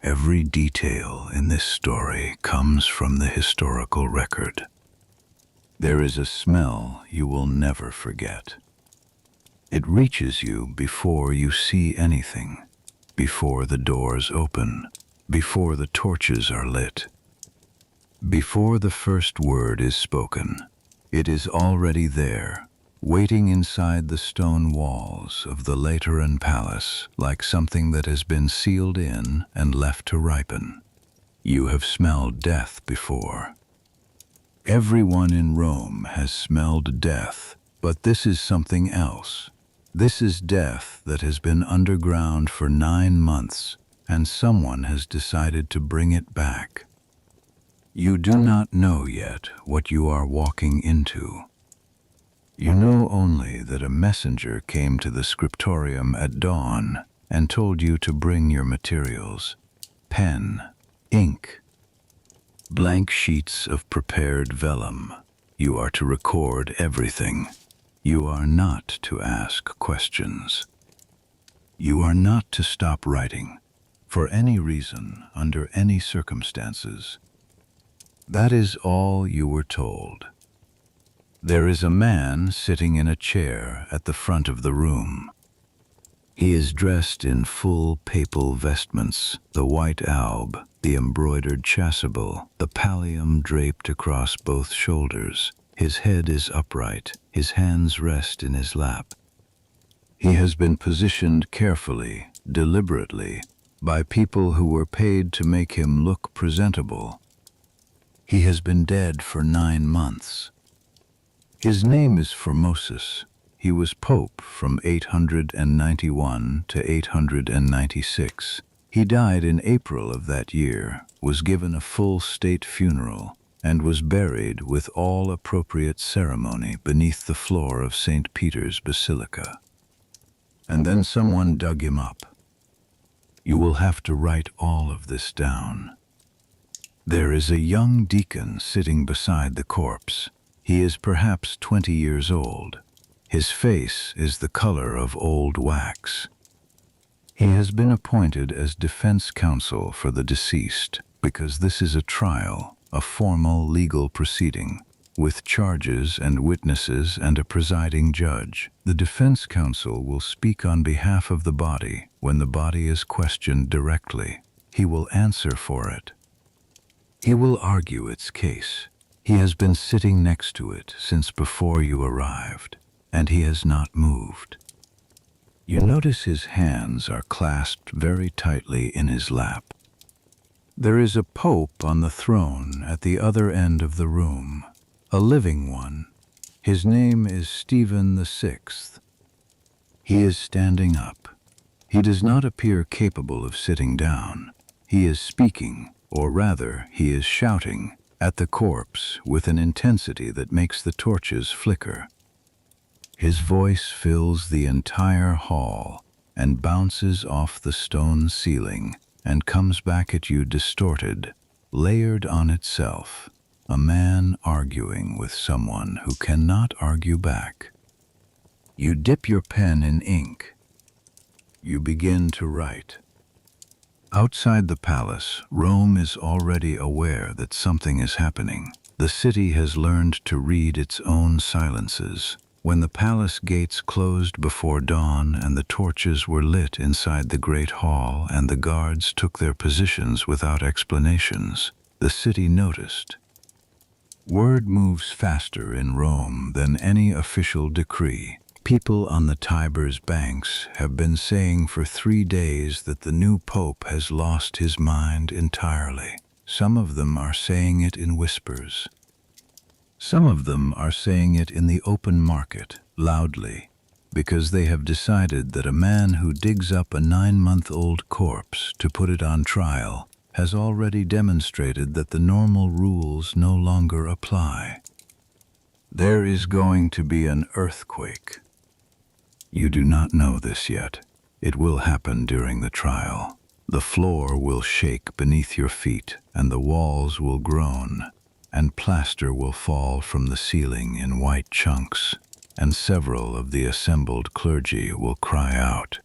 Every detail in this story comes from the historical record. There is a smell you will never forget. It reaches you before you see anything, before the doors open, before the torches are lit, before the first word is spoken. It is already there, waiting inside the stone walls of the Lateran Palace, like something that has been sealed in and left to ripen. You have smelled death before. Everyone in Rome has smelled death, but this is something else. This is death that has been underground for 9 months, and someone has decided to bring it back. You do not know yet what you are walking into. You know only that a messenger came to the scriptorium at dawn and told you to bring your materials: pen, ink, blank sheets of prepared vellum. You are to record everything. You are not to ask questions. You are not to stop writing, for any reason, under any circumstances. That is all you were told. There is a man sitting in a chair at the front of the room. He is dressed in full papal vestments, the white alb, the embroidered chasuble, the pallium draped across both shoulders. His head is upright, his hands rest in his lap. He has been positioned carefully, deliberately, by people who were paid to make him look presentable. He has been dead for 9 months. His name is Formosus. He was pope from 891 to 896. He died in April of that year, was given a full state funeral, and was buried with all appropriate ceremony beneath the floor of St. Peter's Basilica. And then someone dug him up. You will have to write all of this down. There is a young deacon sitting beside the corpse. He is perhaps 20 years old. His face is the color of old wax. He has been appointed as defense counsel for the deceased because this is a trial, a formal legal proceeding, with charges and witnesses and a presiding judge. The defense counsel will speak on behalf of the body when the body is questioned directly. He will answer for it. He will argue its case. He has been sitting next to it since before you arrived, and he has not moved. You notice his hands are clasped very tightly in his lap. There is a pope on the throne at the other end of the room, a living one. His name is Stephen VI. He is standing up. He does not appear capable of sitting down. He is speaking, or rather, he is shouting, at the corpse with an intensity that makes the torches flicker. His voice fills the entire hall and bounces off the stone ceiling and comes back at you distorted, layered on itself, a man arguing with someone who cannot argue back. You dip your pen in ink. You begin to write. Outside the palace, Rome is already aware that something is happening. The city has learned to read its own silences. When the palace gates closed before dawn and the torches were lit inside the great hall and the guards took their positions without explanations, the city noticed. Word moves faster in Rome than any official decree. People on the Tiber's banks have been saying for 3 days that the new pope has lost his mind entirely. Some of them are saying it in whispers. Some of them are saying it in the open market, loudly, because they have decided that a man who digs up a 9-month-old corpse to put it on trial has already demonstrated that the normal rules no longer apply. There is going to be an earthquake. You do not know this yet. It will happen during the trial. The floor will shake beneath your feet, and the walls will groan, and plaster will fall from the ceiling in white chunks, and several of the assembled clergy will cry out.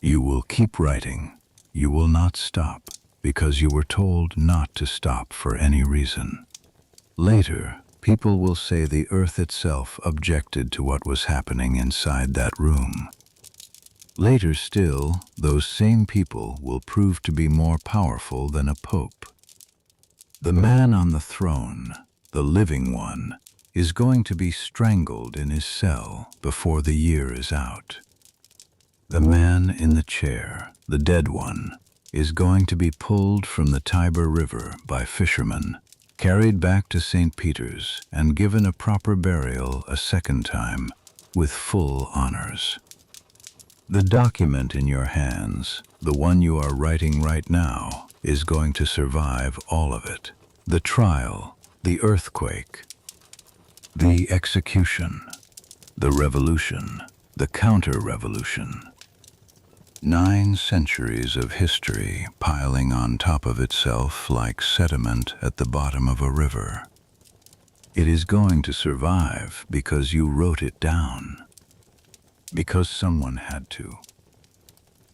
You will keep writing. You will not stop because you were told not to stop for any reason. Later, people will say the earth itself objected to what was happening inside that room. Later still, those same people will prove to be more powerful than a pope. The man on the throne, the living one, is going to be strangled in his cell before the year is out. The man in the chair, the dead one, is going to be pulled from the Tiber River by fishermen, carried back to St. Peter's, and given a proper burial a second time, with full honors. The document in your hands, the one you are writing right now, is going to survive all of it. The trial, the earthquake, the execution, the revolution, the counter-revolution. 9 centuries of history piling on top of itself like sediment at the bottom of a river. It is going to survive because you wrote it down, because someone had to.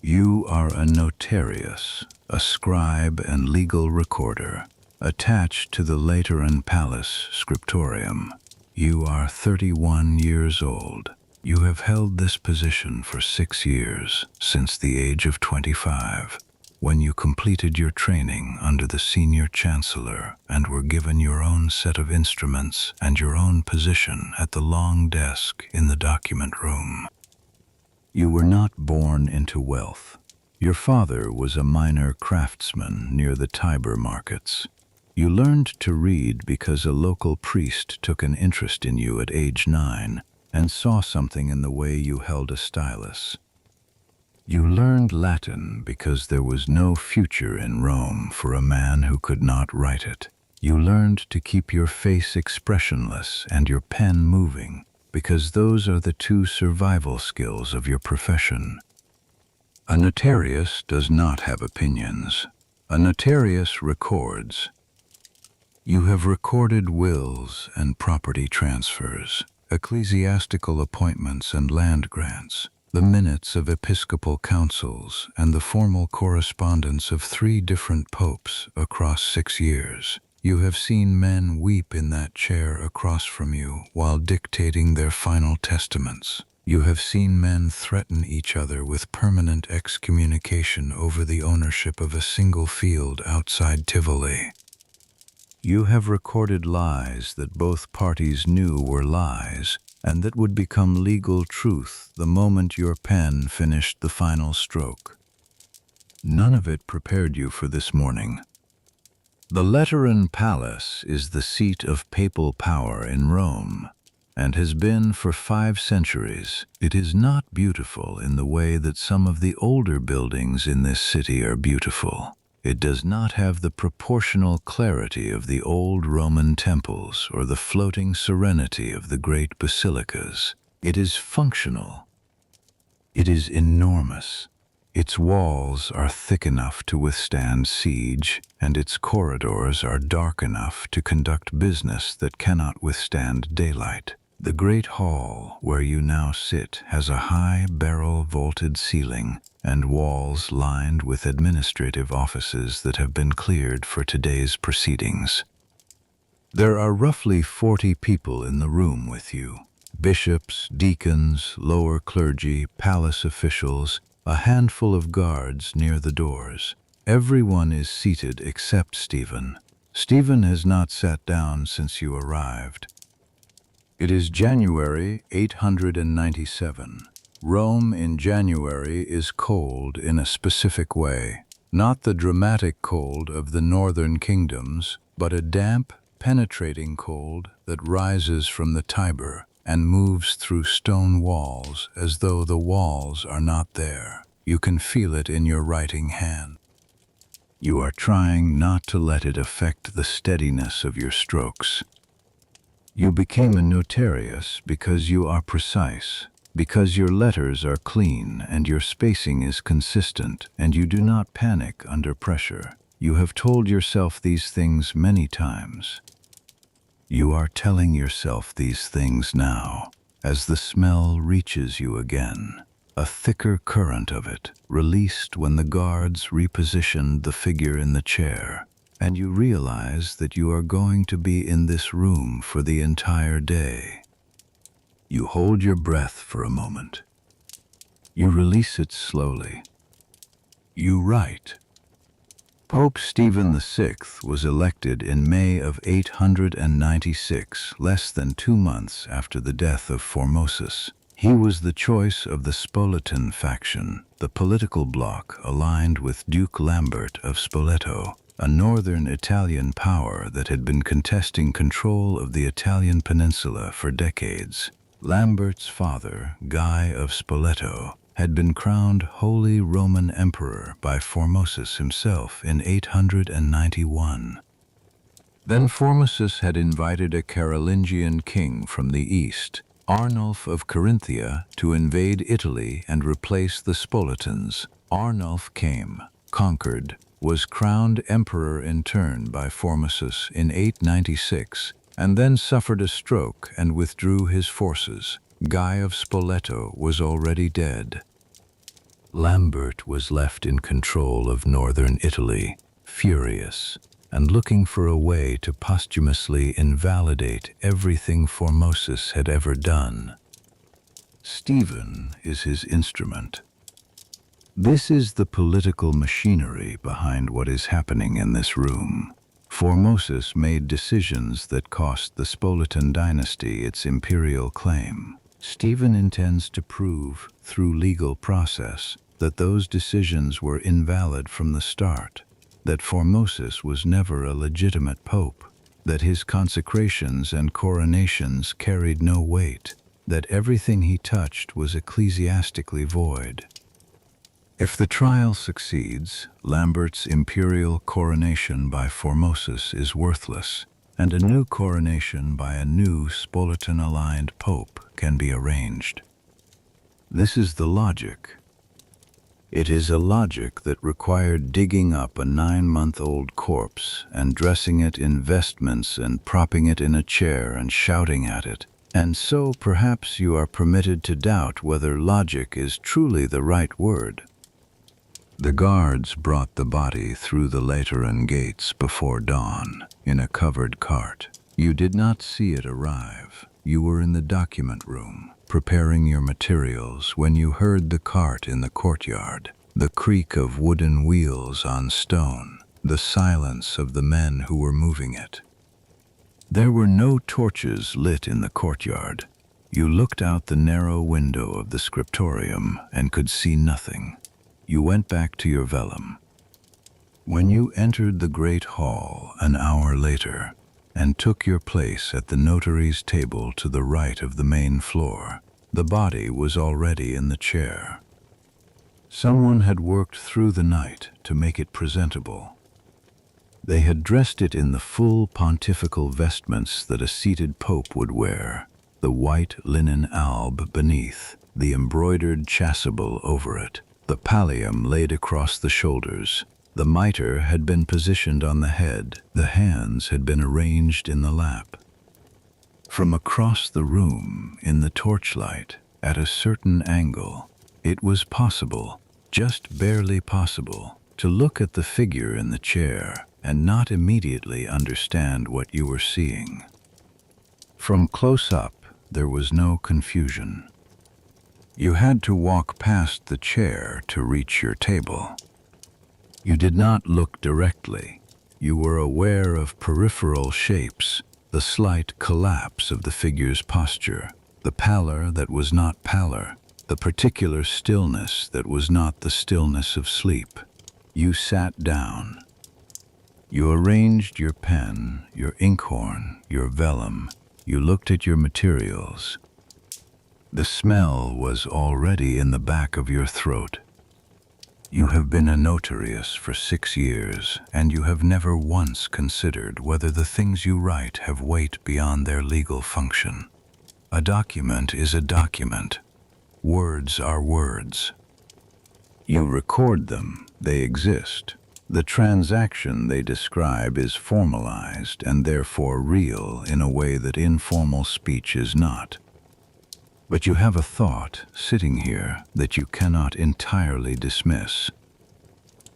You are a notarius, a scribe and legal recorder, attached to the Lateran Palace scriptorium. You are 31 years old. You have held this position for 6 years, since the age of 25, when you completed your training under the senior chancellor and were given your own set of instruments and your own position at the long desk in the document room. You were not born into wealth. Your father was a minor craftsman near the Tiber markets. You learned to read because a local priest took an interest in you at age 9 and saw something in the way you held a stylus. You learned Latin because there was no future in Rome for a man who could not write it. You learned to keep your face expressionless and your pen moving because those are the 2 survival skills of your profession. A notarius does not have opinions. A notarius records. You have recorded wills and property transfers, ecclesiastical appointments and land grants, the minutes of episcopal councils, and the formal correspondence of 3 different popes across 6 years. You have seen men weep in that chair across from you while dictating their final testaments. You have seen men threaten each other with permanent excommunication over the ownership of a single field outside Tivoli. You have recorded lies that both parties knew were lies and that would become legal truth the moment your pen finished the final stroke. None of it prepared you for this morning. The Lateran Palace is the seat of papal power in Rome, and has been for 5 centuries. It is not beautiful in the way that some of the older buildings in this city are beautiful. It does not have the proportional clarity of the old Roman temples or the floating serenity of the great basilicas. It is functional. It is enormous. Its walls are thick enough to withstand siege, and its corridors are dark enough to conduct business that cannot withstand daylight. The great hall where you now sit has a high barrel-vaulted ceiling and walls lined with administrative offices that have been cleared for today's proceedings. There are roughly 40 people in the room with you. Bishops, deacons, lower clergy, palace officials, a handful of guards near the doors. Everyone is seated except Stephen. Stephen has not sat down since you arrived. It is January 897. Rome in January is cold in a specific way. Not the dramatic cold of the northern kingdoms, but a damp, penetrating cold that rises from the Tiber and moves through stone walls as though the walls are not there. You can feel it in your writing hand. You are trying not to let it affect the steadiness of your strokes. You became a notarius because you are precise, because your letters are clean and your spacing is consistent, and you do not panic under pressure. You have told yourself these things many times. You are telling yourself these things now, as the smell reaches you again. a thicker current of it, released when the guards repositioned the figure in the chair, and you realize that you are going to be in this room for the entire day. You hold your breath for a moment. You release it slowly. You write. Pope Stephen VI was elected in May of 896, less than 2 months after the death of Formosus. He was the choice of the Spoletan faction, the political bloc aligned with Duke Lambert of Spoleto, a northern Italian power that had been contesting control of the Italian peninsula for decades. Lambert's father, Guy of Spoleto, had been crowned Holy Roman Emperor by Formosus himself in 891. Then Formosus had invited a Carolingian king from the east, Arnulf of Carinthia, to invade Italy and replace the Spoletans. Arnulf came, conquered, was crowned emperor in turn by Formosus in 896, and then suffered a stroke and withdrew his forces. Guy of Spoleto was already dead. Lambert was left in control of northern Italy, furious, and looking for a way to posthumously invalidate everything Formosus had ever done. Stephen is his instrument. This is the political machinery behind what is happening in this room. Formosus made decisions that cost the Spoletan dynasty its imperial claim. Stephen intends to prove, through legal process, that those decisions were invalid from the start, that Formosus was never a legitimate pope, that his consecrations and coronations carried no weight, that everything he touched was ecclesiastically void. If the trial succeeds, Lambert's imperial coronation by Formosus is worthless, and a new coronation by a new Spoletan-aligned pope can be arranged. This is the logic. It is a logic that required digging up a 9-month-old corpse and dressing it in vestments and propping it in a chair and shouting at it. And so perhaps you are permitted to doubt whether logic is truly the right word. The guards brought the body through the Lateran gates before dawn, in a covered cart. You did not see it arrive. You were in the document room, preparing your materials, when you heard the cart in the courtyard, the creak of wooden wheels on stone, the silence of the men who were moving it. There were no torches lit in the courtyard. You looked out the narrow window of the scriptorium and could see nothing. You went back to your vellum. When you entered the great hall an hour later and took your place at the notary's table to the right of the main floor, the body was already in the chair. Someone had worked through the night to make it presentable. They had dressed it in the full pontifical vestments that a seated pope would wear, the white linen alb beneath, the embroidered chasuble over it, the pallium laid across the shoulders. The mitre had been positioned on the head. The hands had been arranged in the lap. From across the room, in the torchlight, at a certain angle, it was possible, just barely possible, to look at the figure in the chair and not immediately understand what you were seeing. From close up, there was no confusion. You had to walk past the chair to reach your table. You did not look directly. You were aware of peripheral shapes, the slight collapse of the figure's posture, the pallor that was not pallor, the particular stillness that was not the stillness of sleep. You sat down. You arranged your pen, your inkhorn, your vellum. You looked at your materials. The smell was already in the back of your throat. You have been a notarius for 6 years, and you have never once considered whether the things you write have weight beyond their legal function. A document is a document. Words are words. You record them, they exist. The transaction they describe is formalized and therefore real in a way that informal speech is not. But you have a thought sitting here that you cannot entirely dismiss.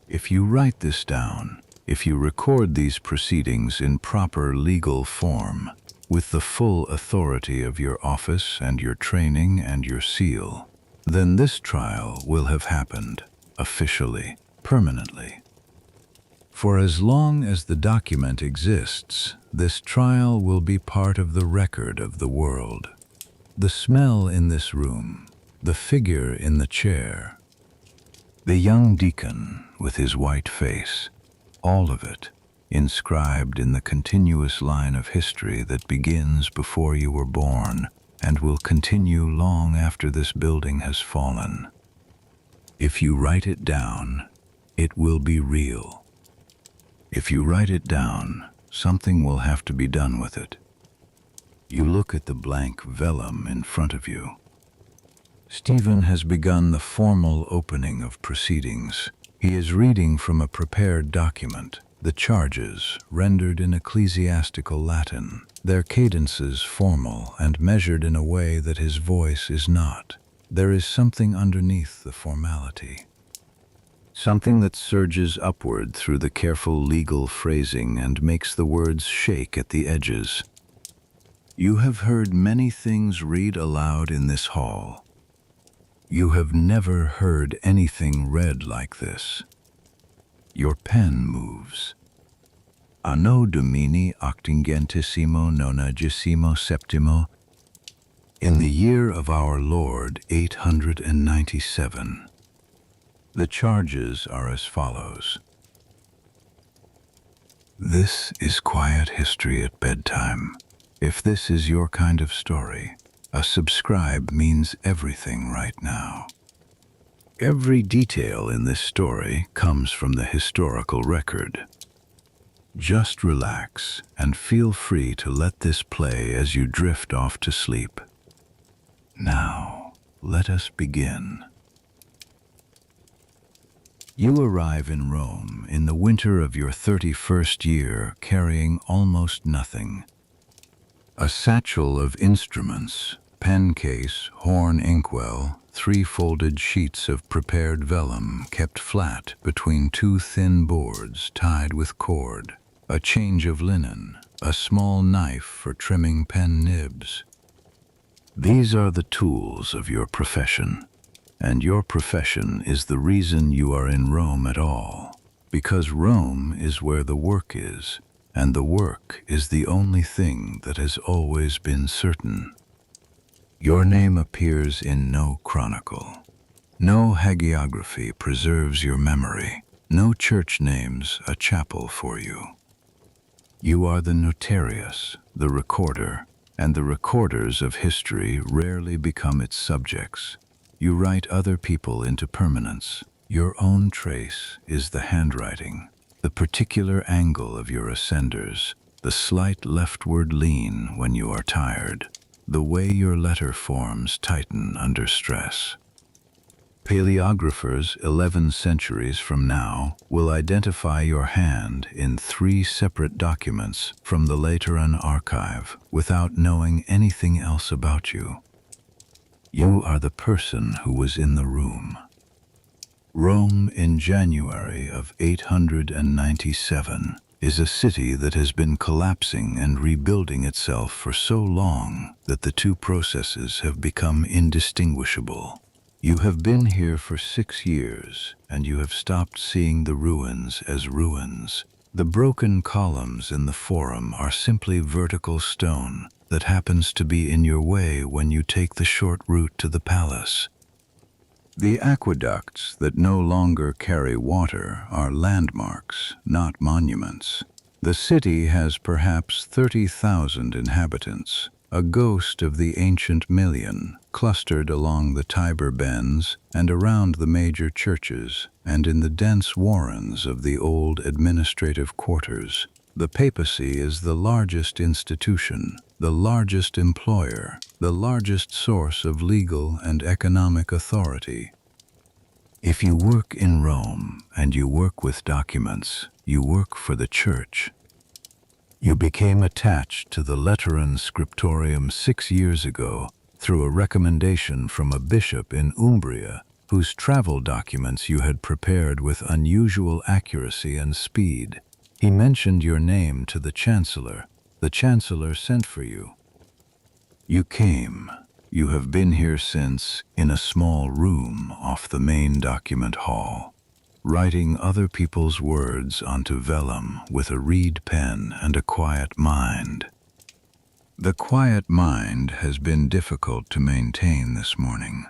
If you write this down, if you record these proceedings in proper legal form, with the full authority of your office and your training and your seal, then this trial will have happened, officially, permanently. For as long as the document exists, this trial will be part of the record of the world. The smell in this room, the figure in the chair, the young deacon with his white face, all of it inscribed in the continuous line of history that begins before you were born and will continue long after this building has fallen. If you write it down, it will be real. If you write it down, something will have to be done with it. You look at the blank vellum in front of you. Stephen has begun the formal opening of proceedings. He is reading from a prepared document, the charges rendered in ecclesiastical Latin, their cadences formal and measured in a way that his voice is not. There is something underneath the formality. Something that surges upward through the careful legal phrasing and makes the words shake at the edges. You have heard many things read aloud in this hall. You have never heard anything read like this. Your pen moves. Anno Domini octingentissimo nonagesimo septimo. In the year of our Lord 897. The charges are as follows. This is quiet history at bedtime. If this is your kind of story, a subscribe means everything right now. Every detail in this story comes from the historical record. Just relax and feel free to let this play as you drift off to sleep. Now, let us begin. You arrive in Rome in the winter of your 31st year carrying almost nothing. A satchel of instruments, pen case, horn inkwell, 3 folded sheets of prepared vellum kept flat between 2 thin boards tied with cord, a change of linen, a small knife for trimming pen nibs. These are the tools of your profession, and your profession is the reason you are in Rome at all, because Rome is where the work is, and the work is the only thing that has always been certain. Your name appears in no chronicle. No hagiography preserves your memory. No church names a chapel for you. You are the notarius, the recorder, and the recorders of history rarely become its subjects. You write other people into permanence. Your own trace is the handwriting, the particular angle of your ascenders, the slight leftward lean when you are tired, the way your letter forms tighten under stress. Paleographers 11 centuries from now will identify your hand in 3 separate documents from the Lateran archive without knowing anything else about you. You are the person who was in the room. Rome in January of 897 is a city that has been collapsing and rebuilding itself for so long that the 2 processes have become indistinguishable. You have been here for 6 years, and you have stopped seeing the ruins as ruins. The broken columns in the forum are simply vertical stone that happens to be in your way when you take the short route to the palace. The aqueducts that no longer carry water are landmarks, not monuments. The city has perhaps 30,000 inhabitants, a ghost of the ancient million, clustered along the Tiber bends and around the major churches and in the dense warrens of the old administrative quarters. The papacy is the largest institution, the largest employer, the largest source of legal and economic authority. If you work in Rome and you work with documents, you work for the church. You became attached to the Lateran scriptorium 6 years ago through a recommendation from a bishop in Umbria, whose travel documents you had prepared with unusual accuracy and speed. He mentioned your name to the chancellor. The chancellor sent for you. You came. You have been here since, in a small room off the main document hall, writing other people's words onto vellum with a reed pen and a quiet mind. The quiet mind has been difficult to maintain this morning.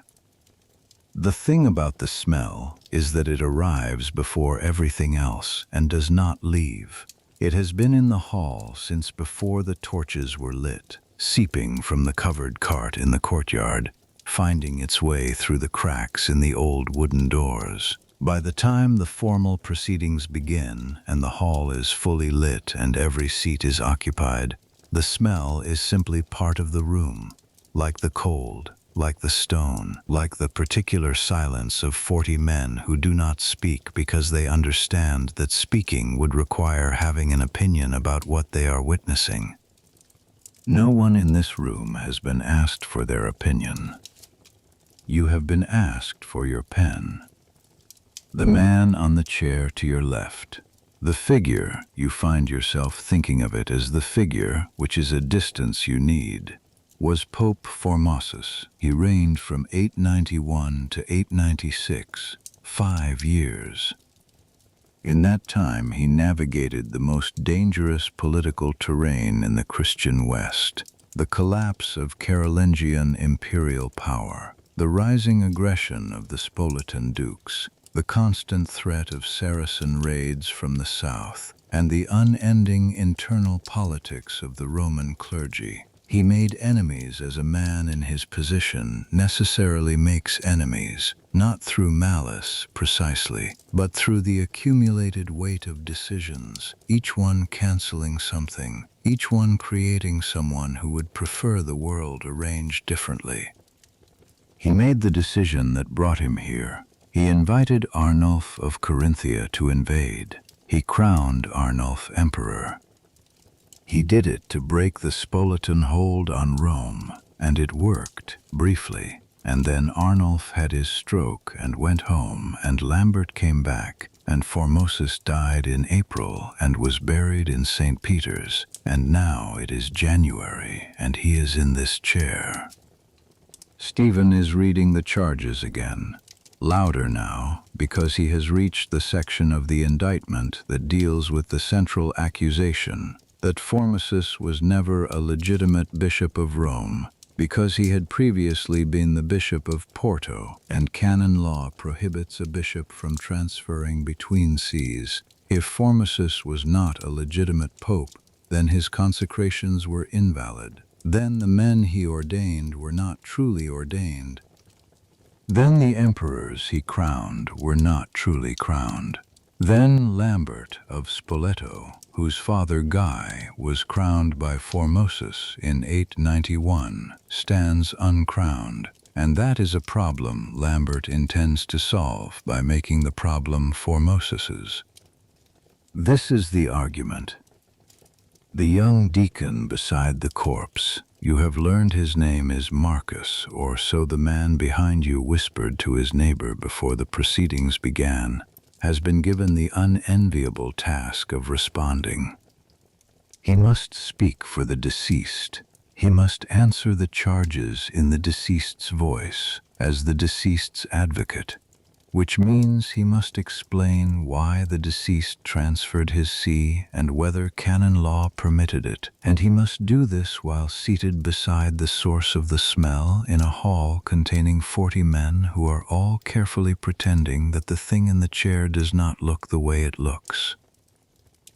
The thing about the smell is that it arrives before everything else and does not leave. It has been in the hall since before the torches were lit, seeping from the covered cart in the courtyard, finding its way through the cracks in the old wooden doors. By the time the formal proceedings begin and the hall is fully lit and every seat is occupied, the smell is simply part of the room, like the cold, like the stone, like the particular silence of 40 men who do not speak because they understand that speaking would require having an opinion about what they are witnessing. No one in this room has been asked for their opinion. You have been asked for your pen. The man on the chair to your left. The figure, you find yourself thinking of it as the figure, which is a distance you need, was Pope Formosus. He reigned from 891 to 896, 5 years. In that time he navigated the most dangerous political terrain in the Christian West, the collapse of Carolingian imperial power, the rising aggression of the Spolitan dukes, the constant threat of Saracen raids from the south, and the unending internal politics of the Roman clergy. He made enemies as a man in his position necessarily makes enemies, not through malice, precisely, but through the accumulated weight of decisions, each one canceling something, each one creating someone who would prefer the world arranged differently. He made the decision that brought him here. He invited Arnulf of Carinthia to invade. He crowned Arnulf emperor. He did it to break the Spolitan hold on Rome, and it worked, briefly. And then Arnulf had his stroke and went home, and Lambert came back, and Formosus died in April and was buried in St. Peter's, and now it is January, and he is in this chair. Stephen is reading the charges again, louder now, because he has reached the section of the indictment that deals with the central accusation, that Formosus was never a legitimate bishop of Rome, because he had previously been the bishop of Porto, and canon law prohibits a bishop from transferring between sees. If Formosus was not a legitimate pope, then his consecrations were invalid. Then the men he ordained were not truly ordained. Then the emperors he crowned were not truly crowned. Then Lambert of Spoleto, whose father Guy was crowned by Formosus in 891, stands uncrowned, and that is a problem Lambert intends to solve by making the problem Formosus's. This is the argument. The young deacon beside the corpse, you have learned his name is Marcus, or so the man behind you whispered to his neighbor before the proceedings began, has been given the unenviable task of responding. He must speak for the deceased. He must answer the charges in the deceased's voice, as the deceased's advocate, which means he must explain why the deceased transferred his see and whether canon law permitted it, and he must do this while seated beside the source of the smell in a hall containing 40 men who are all carefully pretending that the thing in the chair does not look the way it looks.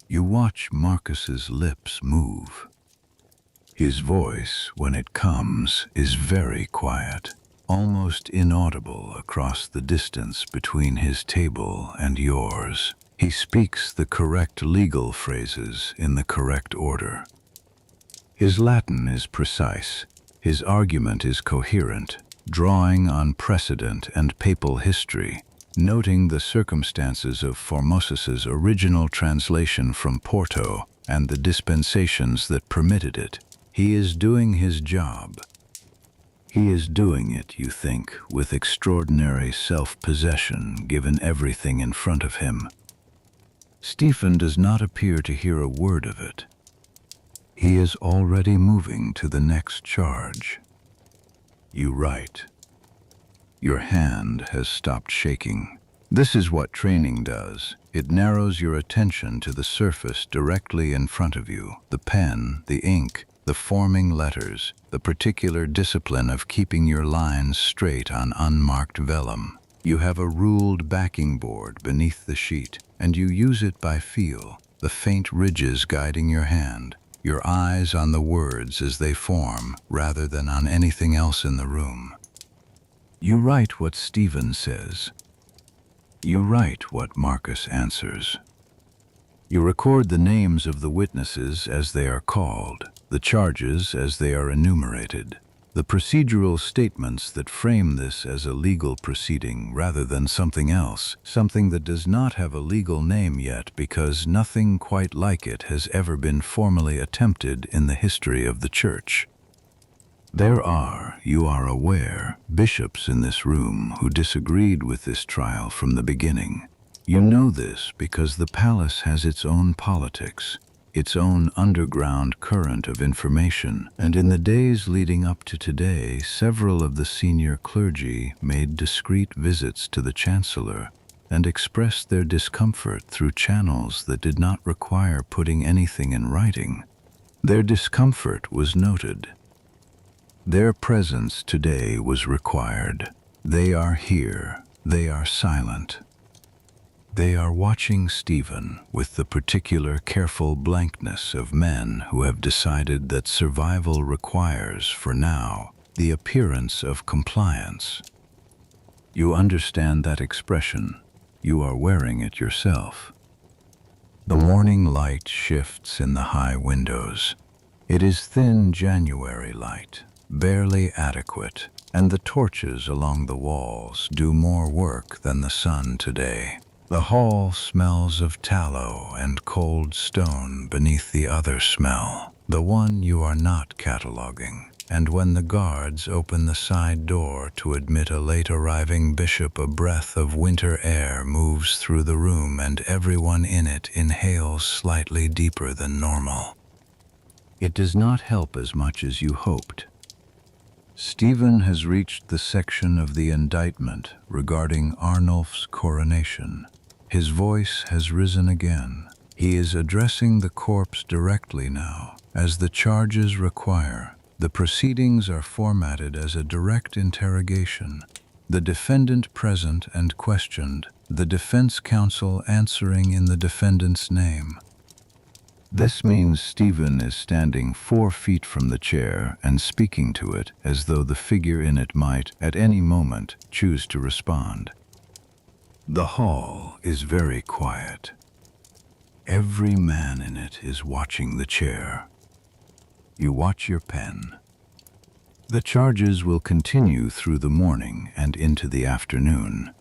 You watch Marcus's lips move. His voice, when it comes, is very quiet, almost inaudible across the distance between his table and yours. He speaks the correct legal phrases in the correct order. His Latin is precise. His argument is coherent, drawing on precedent and papal history, noting the circumstances of Formosus's original translation from Porto and the dispensations that permitted it. He is doing his job. He is doing it, you think, with extraordinary self-possession, given everything in front of him. Stephen does not appear to hear a word of it. He is already moving to the next charge. You write. Your hand has stopped shaking. This is what training does. It narrows your attention to the surface directly in front of you, the pen, the ink, the forming letters, the particular discipline of keeping your lines straight on unmarked vellum. You have a ruled backing board beneath the sheet, and you use it by feel, the faint ridges guiding your hand, your eyes on the words as they form, rather than on anything else in the room. You write what Stephen says. You write what Marcus answers. You record the names of the witnesses as they are called, the charges as they are enumerated, the procedural statements that frame this as a legal proceeding rather than something else, something that does not have a legal name yet because nothing quite like it has ever been formally attempted in the history of the Church. There are, you are aware, bishops in this room who disagreed with this trial from the beginning. You know this because the palace has its own politics, its own underground current of information, and in the days leading up to today, several of the senior clergy made discreet visits to the chancellor and expressed their discomfort through channels that did not require putting anything in writing. Their discomfort was noted. Their presence today was required. They are here. They are silent. They are watching Stephen with the particular careful blankness of men who have decided that survival requires, for now, the appearance of compliance. You understand that expression. You are wearing it yourself. The morning light shifts in the high windows. It is thin January light, barely adequate, and the torches along the walls do more work than the sun today. The hall smells of tallow and cold stone beneath the other smell, the one you are not cataloging. And when the guards open the side door to admit a late-arriving bishop, a breath of winter air moves through the room and everyone in it inhales slightly deeper than normal. It does not help as much as you hoped. Stephen has reached the section of the indictment regarding Arnulf's coronation. His voice has risen again. He is addressing the corpse directly now, as the charges require. The proceedings are formatted as a direct interrogation. The defendant present and questioned, the defense counsel answering in the defendant's name. This means Stephen is standing 4 feet from the chair and speaking to it as though the figure in it might, at any moment, choose to respond. The hall is very quiet. Every man in it is watching the chair. You watch your pen. The charges will continue through the morning and into the afternoon.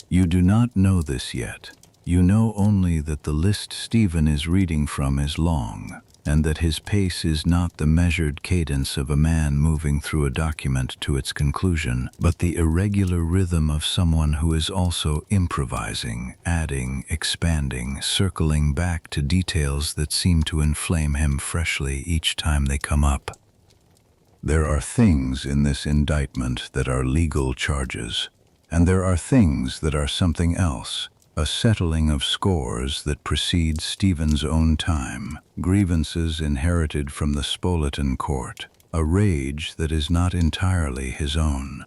You do not know this yet. You know only that the list Stephen is reading from is long, and that his pace is not the measured cadence of a man moving through a document to its conclusion, but the irregular rhythm of someone who is also improvising, adding, expanding, circling back to details that seem to inflame him freshly each time they come up. There are things in this indictment that are legal charges, and there are things that are something else. A settling of scores that precedes Stephen's own time, grievances inherited from the Spolitan court, a rage that is not entirely his own.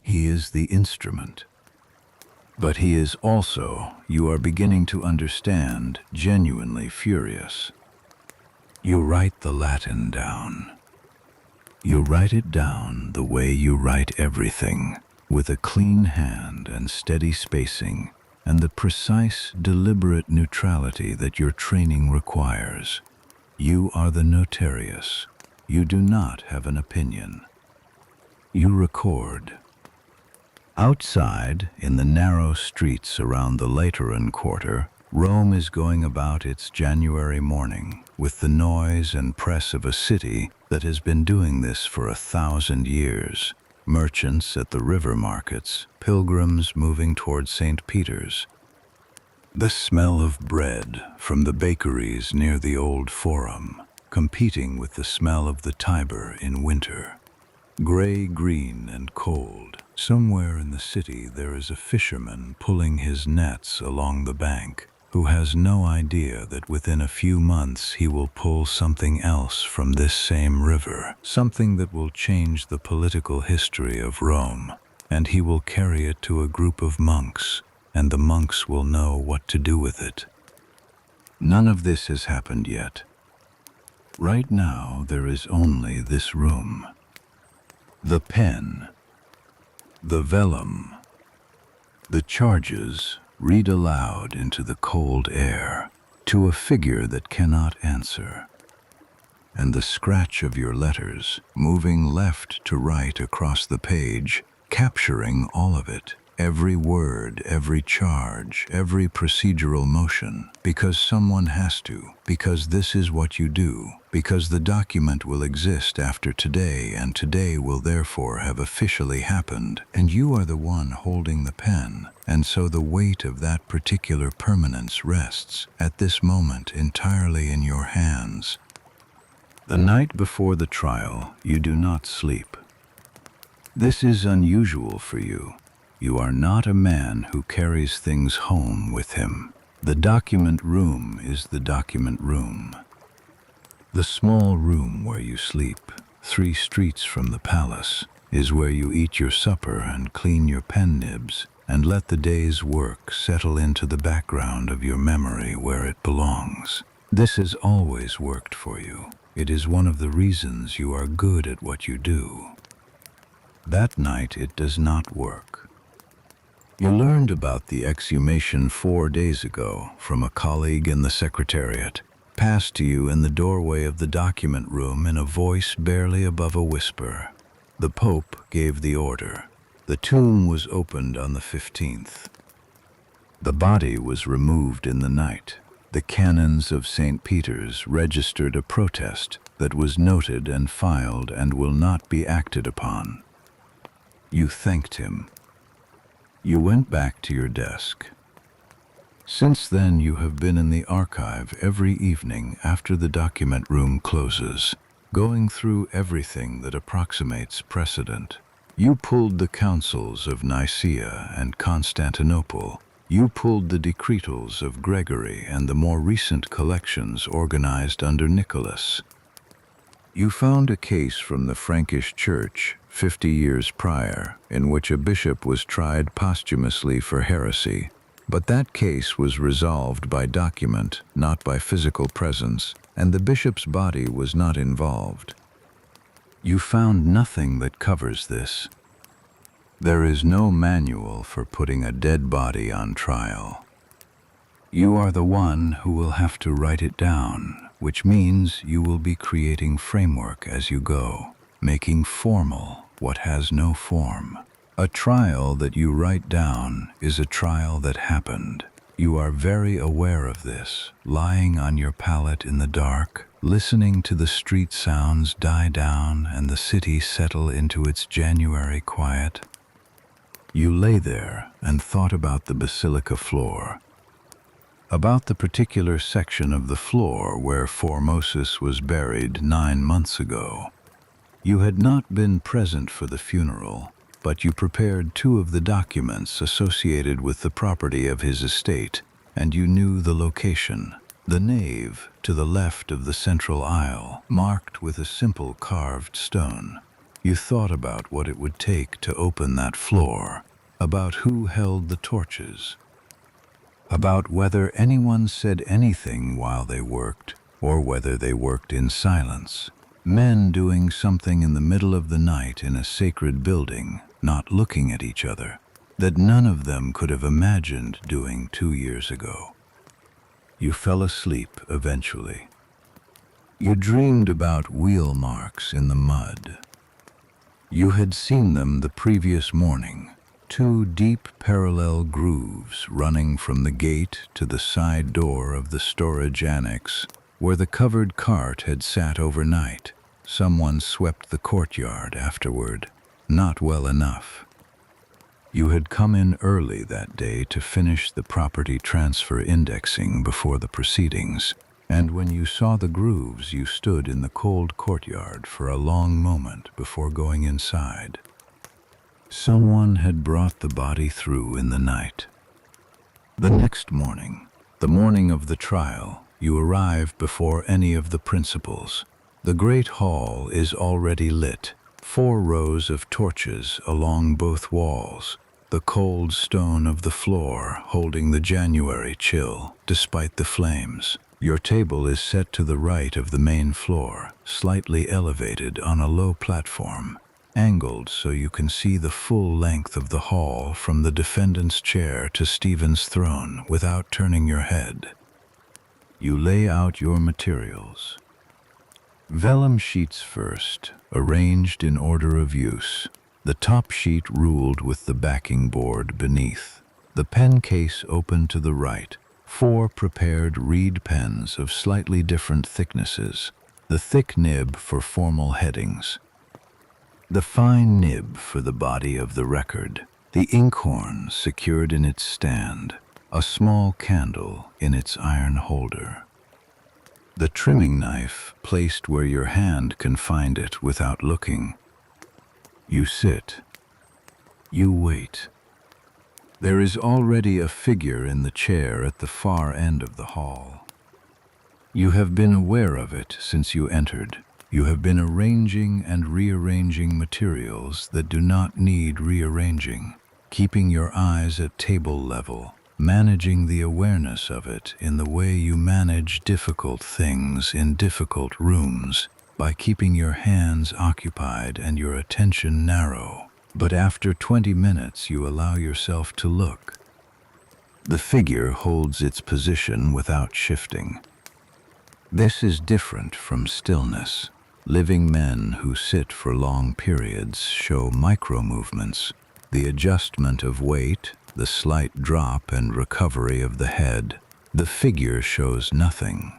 He is the instrument. But he is also, you are beginning to understand, genuinely furious. You write the Latin down. You write it down the way you write everything, with a clean hand and steady spacing, and the precise, deliberate neutrality that your training requires. You are the notarius. You do not have an opinion. You record. Outside, in the narrow streets around the Lateran quarter, Rome is going about its January morning with the noise and press of a city that has been doing this for 1,000 years. Merchants at the river markets, pilgrims moving toward St. Peter's. The smell of bread from the bakeries near the old Forum, competing with the smell of the Tiber in winter. Gray, green, and cold. Somewhere in the city there is a fisherman pulling his nets along the bank, who has no idea that within a few months he will pull something else from this same river, something that will change the political history of Rome, and he will carry it to a group of monks, and the monks will know what to do with it. None of this has happened yet. Right now there is only this room. The pen, the vellum, the charges read aloud into the cold air to a figure that cannot answer, and the scratch of your letters moving left to right across the page, capturing all of it, every word, every charge, every procedural motion, because someone has to, because this is what you do, because the document will exist after today, and today will therefore have officially happened, and you are the one holding the pen, and so the weight of that particular permanence rests, at this moment, entirely in your hands. The night before the trial, you do not sleep. This is unusual for you. You are not a man who carries things home with him. The document room is the document room. The small room where you sleep, 3 streets from the palace, is where you eat your supper and clean your pen nibs, and let the day's work settle into the background of your memory where it belongs. This has always worked for you. It is one of the reasons you are good at what you do. That night it does not work. You learned about the exhumation 4 days ago from a colleague in the secretariat, passed to you in the doorway of the document room in a voice barely above a whisper. The Pope gave the order. The tomb was opened on the 15th. The body was removed in the night. The canons of St. Peter's registered a protest that was noted and filed and will not be acted upon. You thanked him. You went back to your desk. Since then you have been in the archive every evening after the document room closes, going through everything that approximates precedent. You pulled the councils of Nicaea and Constantinople. You pulled the decretals of Gregory and the more recent collections organized under Nicholas. You found a case from the Frankish Church 50 years prior, in which a bishop was tried posthumously for heresy, but that case was resolved by document, not by physical presence, and the bishop's body was not involved. You found nothing that covers this. There is no manual for putting a dead body on trial. You are the one who will have to write it down, which means you will be creating framework as you go, making formal what has no form. A trial that you write down is a trial that happened. You are very aware of this, lying on your pallet in the dark, listening to the street sounds die down and the city settle into its January quiet. You lay there and thought about the basilica floor, about the particular section of the floor where Formosus was buried 9 months ago. You had not been present for the funeral, but you prepared 2 of the documents associated with the property of his estate, and you knew the location. The nave, to the left of the central aisle, marked with a simple carved stone. You thought about what it would take to open that floor, about who held the torches, about whether anyone said anything while they worked, or whether they worked in silence. Men doing something in the middle of the night in a sacred building, not looking at each other, that none of them could have imagined doing 2 years ago. You fell asleep eventually. You dreamed about wheel marks in the mud. You had seen them the previous morning, Two deep parallel grooves running from the gate to the side door of the storage annex, where the covered cart had sat overnight. Someone swept the courtyard afterward. Not well enough. You had come in early that day to finish the property transfer indexing before the proceedings, and when you saw the grooves, you stood in the cold courtyard for a long moment before going inside. Someone had brought the body through in the night. The next morning, the morning of the trial, you arrive before any of the principals. The great hall is already lit, 4 rows of torches along both walls, the cold stone of the floor holding the January chill despite the flames. Your table is set to the right of the main floor, slightly elevated on a low platform, angled so you can see the full length of the hall from the defendant's chair to Stephen's throne without turning your head. You lay out your materials. Vellum sheets first, arranged in order of use. The top sheet ruled with the backing board beneath. The pen case open to the right. 4 prepared reed pens of slightly different thicknesses. The thick nib for formal headings. The fine nib for the body of the record. The inkhorn secured in its stand. A small candle in its iron holder. The trimming knife placed where your hand can find it without looking. You sit. You wait. There is already a figure in the chair at the far end of the hall. You have been aware of it since you entered. You have been arranging and rearranging materials that do not need rearranging, keeping your eyes at table level, managing the awareness of it in the way you manage difficult things in difficult rooms, by keeping your hands occupied and your attention narrow. But after 20 minutes you allow yourself to look. The figure holds its position without shifting. This is different from stillness. Living men who sit for long periods show micro-movements, the adjustment of weight, the slight drop and recovery of the head. The figure shows nothing.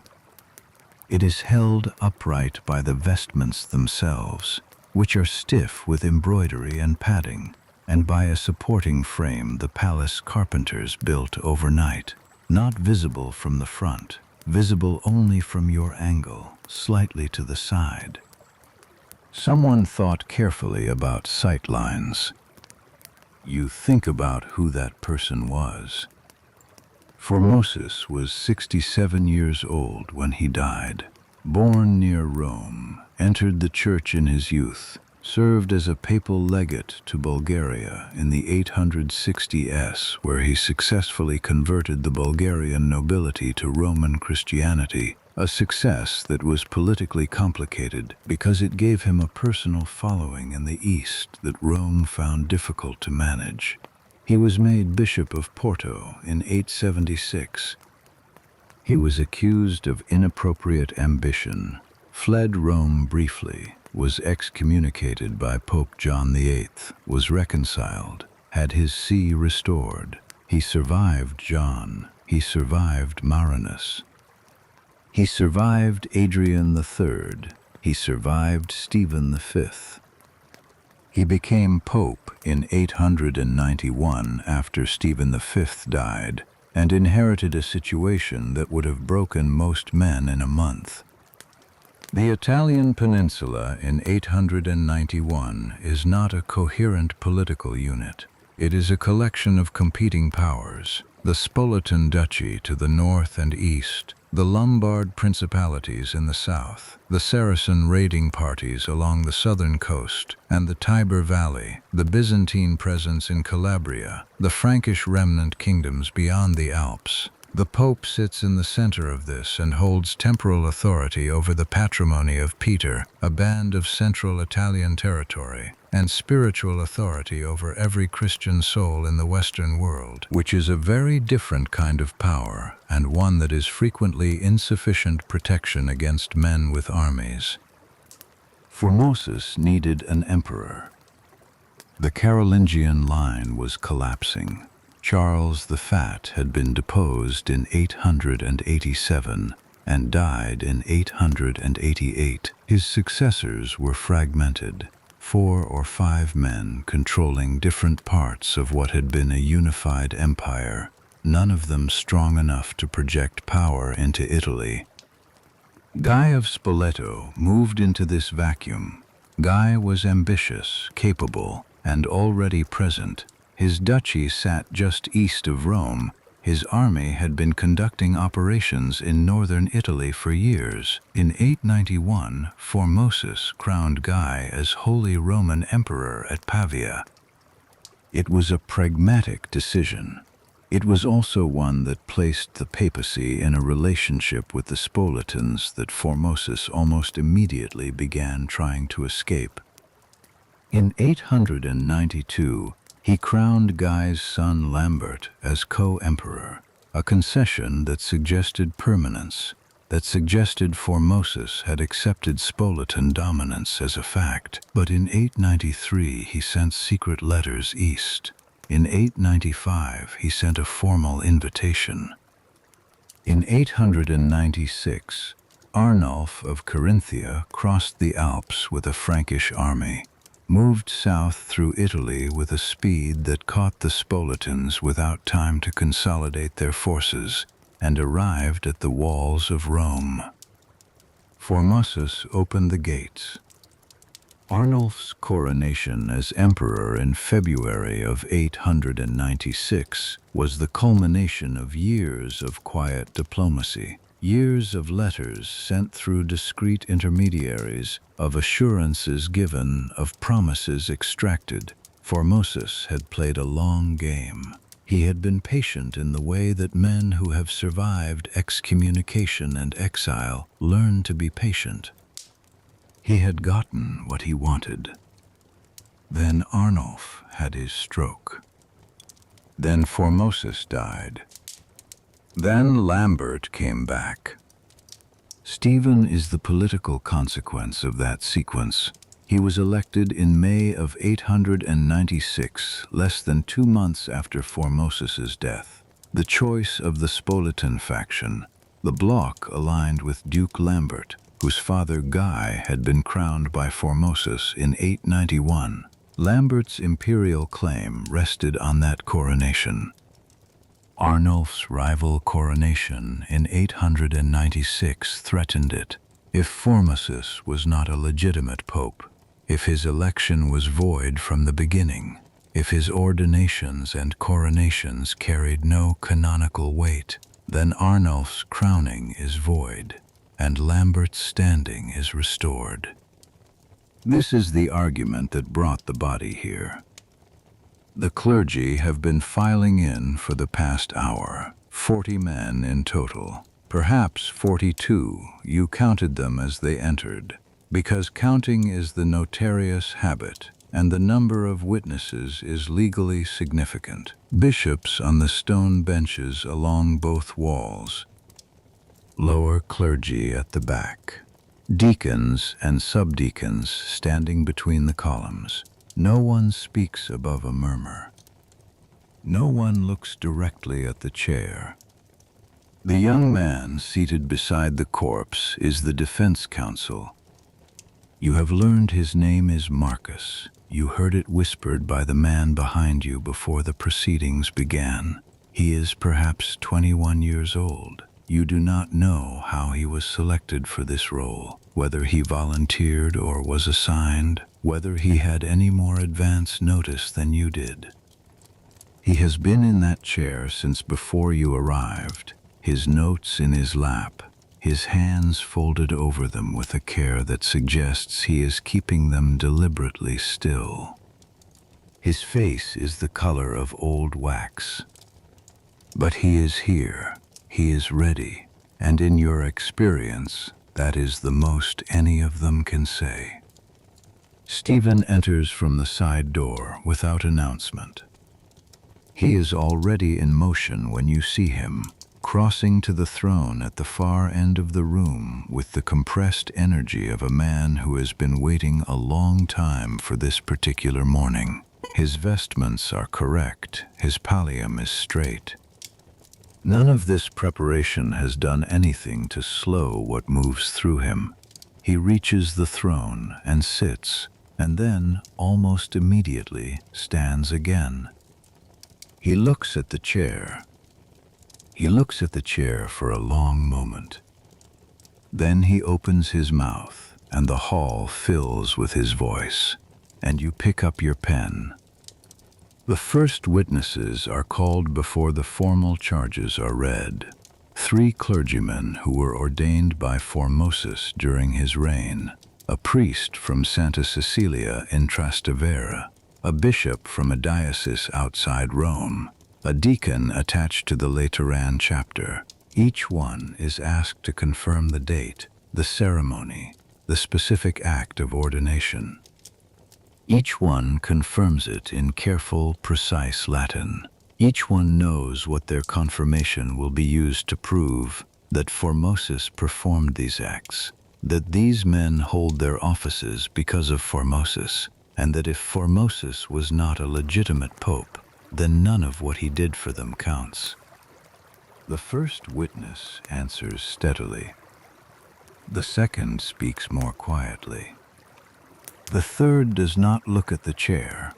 It is held upright by the vestments themselves, which are stiff with embroidery and padding, and by a supporting frame the palace carpenters built overnight, not visible from the front, visible only from your angle, slightly to the side. Someone thought carefully about sight lines. You think about who that person was. Formosus was 67 years old when he died. Born near Rome, entered the church in his youth, served as a papal legate to Bulgaria in the 860s, where he successfully converted the Bulgarian nobility to Roman Christianity, a success that was politically complicated because it gave him a personal following in the East that Rome found difficult to manage. He was made Bishop of Porto in 876. He was accused of inappropriate ambition, fled Rome briefly, was excommunicated by Pope John VIII, was reconciled, had his see restored. He survived John. He survived Marinus. He survived Adrian III. He survived Stephen V. He became Pope in 891 after Stephen V died, and inherited a situation that would have broken most men in a month. The Italian peninsula in 891 is not a coherent political unit. It is a collection of competing powers, the Spoletan Duchy to the north and east, the Lombard principalities in the south, the Saracen raiding parties along the southern coast and the Tiber Valley, the Byzantine presence in Calabria, the Frankish remnant kingdoms beyond the Alps. The Pope sits in the center of this and holds temporal authority over the patrimony of Peter, a band of central Italian territory, and spiritual authority over every Christian soul in the Western world, which is a very different kind of power, and one that is frequently insufficient protection against men with armies. Formosus needed an emperor. The Carolingian line was collapsing. Charles the Fat had been deposed in 887 and died in 888. His successors were fragmented, 4 or 5 men controlling different parts of what had been a unified empire, none of them strong enough to project power into Italy. Guy of Spoleto moved into this vacuum. Guy was ambitious, capable, and already present. His duchy sat just east of Rome. His army had been conducting operations in northern Italy for years. In 891, Formosus crowned Guy as Holy Roman Emperor at Pavia. It was a pragmatic decision. It was also one that placed the papacy in a relationship with the Spoletans that Formosus almost immediately began trying to escape. In 892, he crowned Guy's son Lambert as co-emperor, a concession that suggested permanence, that suggested Formosus had accepted Spoletan dominance as a fact. But in 893 he sent secret letters east. In 895 he sent a formal invitation. In 896, Arnulf of Carinthia crossed the Alps with a Frankish army, moved south through Italy with a speed that caught the Spoletans without time to consolidate their forces, and arrived at the walls of Rome. Formosus opened the gates. Arnulf's coronation as emperor in February of 896 was the culmination of years of quiet diplomacy, years of letters sent through discreet intermediaries, of assurances given, of promises extracted. Formosus had played a long game. He had been patient in the way that men who have survived excommunication and exile learn to be patient. He had gotten what he wanted. Then Arnulf had his stroke. Then Formosus died. Then Lambert came back. Stephen is the political consequence of that sequence. He was elected in May of 896, less than 2 months after Formosus's death. The choice of the Spoletan faction, the bloc aligned with Duke Lambert, whose father Guy had been crowned by Formosus in 891. Lambert's imperial claim rested on that coronation. Arnulf's rival coronation in 896 threatened it. If Formosus was not a legitimate pope, if his election was void from the beginning, if his ordinations and coronations carried no canonical weight, then Arnulf's crowning is void, and Lambert's standing is restored. This is the argument that brought the body here. The clergy have been filing in for the past hour, 40 men in total. Perhaps 42, you counted them as they entered, because counting is the notarious habit, and the number of witnesses is legally significant. Bishops on the stone benches along both walls, lower clergy at the back, deacons and subdeacons standing between the columns. No one speaks above a murmur. No one looks directly at the chair. The young man seated beside the corpse is the defense counsel. You have learned his name is Marcus. You heard it whispered by the man behind you before the proceedings began. He is perhaps 21 years old. You do not know how he was selected for this role, whether he volunteered or was assigned, whether he had any more advance notice than you did. He has been in that chair since before you arrived, his notes in his lap, his hands folded over them with a care that suggests he is keeping them deliberately still. His face is the color of old wax. But he is here. He is ready, and in your experience, that is the most any of them can say. Stephen enters from the side door without announcement. He is already in motion when you see him, crossing to the throne at the far end of the room with the compressed energy of a man who has been waiting a long time for this particular morning. His vestments are correct, his pallium is straight. None of this preparation has done anything to slow what moves through him. He reaches the throne and sits, and then, almost immediately, stands again. He looks at the chair. He looks at the chair for a long moment. Then he opens his mouth, and the hall fills with his voice, and you pick up your pen. The first witnesses are called before the formal charges are read. 3 clergymen who were ordained by Formosus during his reign, a priest from Santa Cecilia in Trastevere, a bishop from a diocese outside Rome, a deacon attached to the Lateran chapter. Each one is asked to confirm the date, the ceremony, the specific act of ordination. Each one confirms it in careful, precise Latin. Each one knows what their confirmation will be used to prove that Formosus performed these acts, that these men hold their offices because of Formosus, and that if Formosus was not a legitimate pope, then none of what he did for them counts. The first witness answers steadily. The second speaks more quietly. The third does not look at the chair.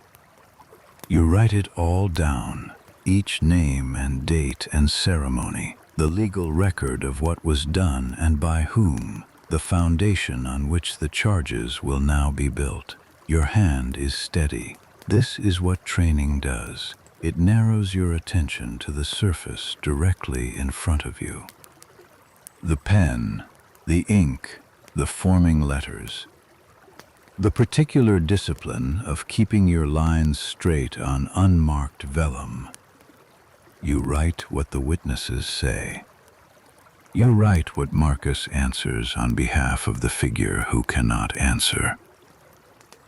You write it all down, each name and date and ceremony, the legal record of what was done and by whom, the foundation on which the charges will now be built. Your hand is steady. This is what training does. It narrows your attention to the surface directly in front of you. The pen, the ink, the forming letters. The particular discipline of keeping your lines straight on unmarked vellum. You write what the witnesses say. You write what Marcus answers on behalf of the figure who cannot answer.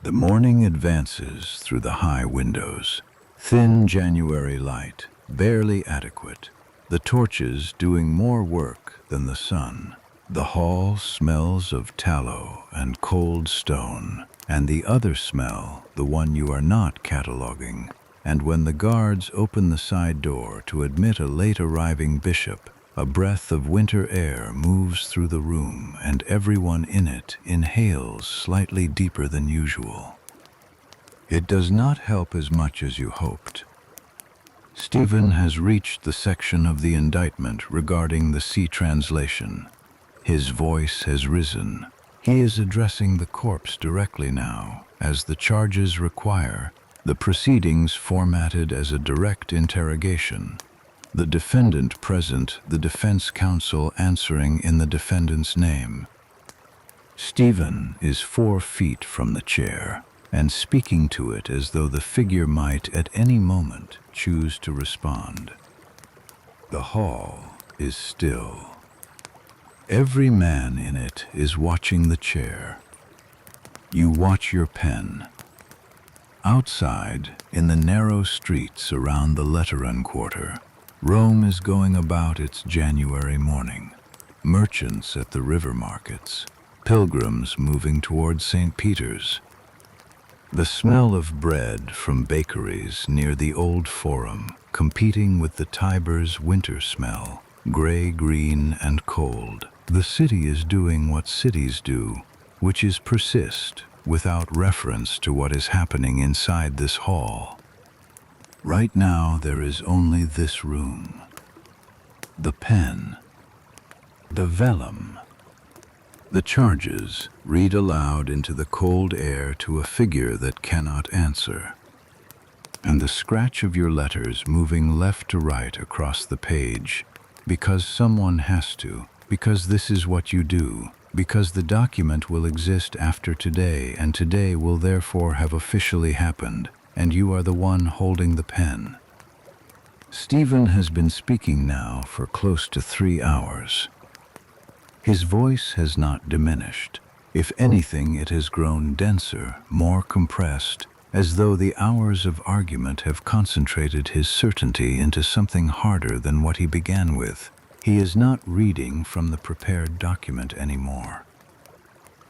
The morning advances through the high windows. Thin January light, barely adequate. The torches doing more work than the sun. The hall smells of tallow and cold stone, and the other smell, the one you are not cataloging. And when the guards open the side door to admit a late-arriving bishop, a breath of winter air moves through the room, and everyone in it inhales slightly deeper than usual. It does not help as much as you hoped. Stephen has reached the section of the indictment regarding the C translation. His voice has risen. He is addressing the corpse directly now, as the charges require, the proceedings formatted as a direct interrogation. The defendant present, the defense counsel answering in the defendant's name. Stephen is 4 feet from the chair, and speaking to it as though the figure might at any moment choose to respond. The hall is still. Every man in it is watching the chair. You watch your pen. Outside, in the narrow streets around the Lateran quarter, Rome is going about its January morning. Merchants at the river markets, pilgrims moving toward St. Peter's. The smell of bread from bakeries near the old Forum, competing with the Tiber's winter smell, gray-green and cold. The city is doing what cities do, which is persist without reference to what is happening inside this hall. Right now there is only this room. The pen. The vellum. The charges read aloud into the cold air to a figure that cannot answer. And the scratch of your letters moving left to right across the page, because someone has to, because this is what you do, because the document will exist after today, and today will therefore have officially happened, and you are the one holding the pen. Stephen has been speaking now for close to 3 hours. His voice has not diminished. If anything, it has grown denser, more compressed, as though the hours of argument have concentrated his certainty into something harder than what he began with. He is not reading from the prepared document anymore.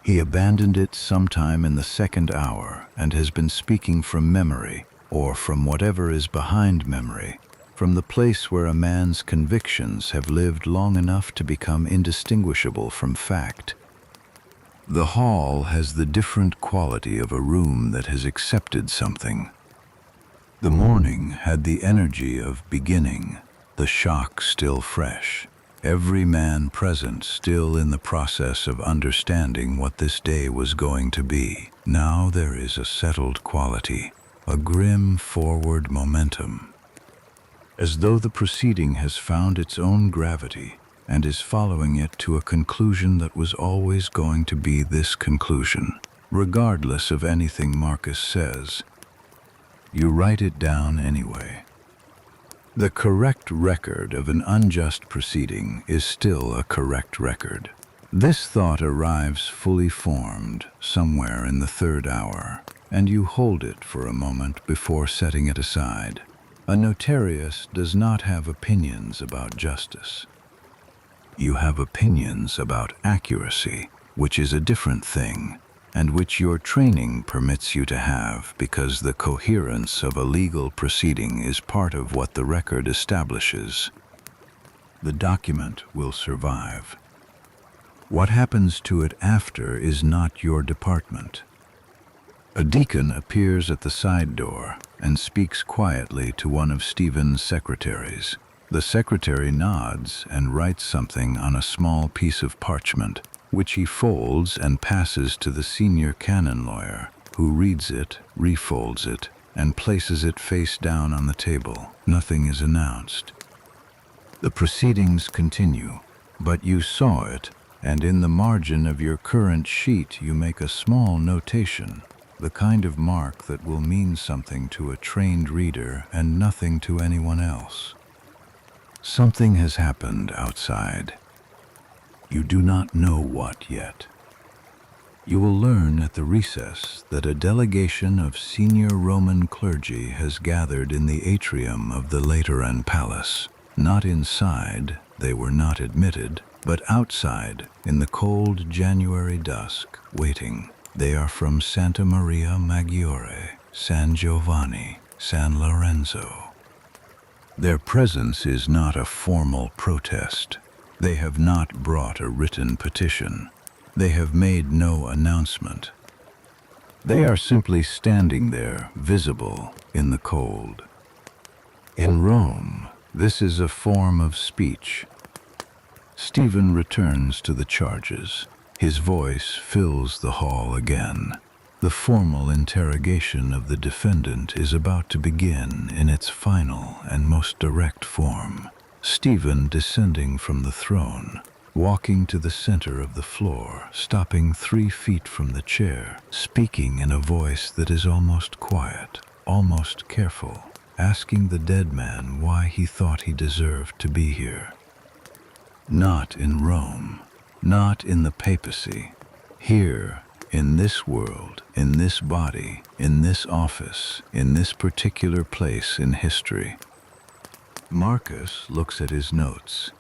He abandoned it sometime in the 2nd hour and has been speaking from memory, or from whatever is behind memory, from the place where a man's convictions have lived long enough to become indistinguishable from fact. The hall has the different quality of a room that has accepted something. The morning had the energy of beginning, the shock still fresh, every man present still in the process of understanding what this day was going to be. Now there is a settled quality, a grim forward momentum, as though the proceeding has found its own gravity and is following it to a conclusion that was always going to be this conclusion, regardless of anything Marcus says. You write it down anyway. The correct record of an unjust proceeding is still a correct record. This thought arrives fully formed somewhere in the third hour, and you hold it for a moment before setting it aside. A notarius does not have opinions about justice. You have opinions about accuracy, which is a different thing, and which your training permits you to have because the coherence of a legal proceeding is part of what the record establishes. The document will survive. What happens to it after is not your department. A deacon appears at the side door and speaks quietly to one of Stephen's secretaries. The secretary nods and writes something on a small piece of parchment, which he folds and passes to the senior canon lawyer, who reads it, refolds it, and places it face down on the table. Nothing is announced. The proceedings continue, but you saw it, and in the margin of your current sheet you make a small notation, the kind of mark that will mean something to a trained reader and nothing to anyone else. Something has happened outside. You do not know what yet. You will learn at the recess that a delegation of senior Roman clergy has gathered in the atrium of the Lateran Palace. Not inside, they were not admitted, but outside, in the cold January dusk, waiting. They are from Santa Maria Maggiore, San Giovanni, San Lorenzo. Their presence is not a formal protest. They have not brought a written petition. They have made no announcement. They are simply standing there, visible in the cold. In Rome, this is a form of speech. Stephen returns to the charges. His voice fills the hall again. The formal interrogation of the defendant is about to begin in its final and most direct form. Stephen, descending from the throne, walking to the center of the floor, stopping 3 feet from the chair, speaking in a voice that is almost quiet, almost careful, asking the dead man why he thought he deserved to be here. Not in Rome, not in the papacy. Here, in this world, in this body, in this office, in this particular place in history. Marcus looks at his notes.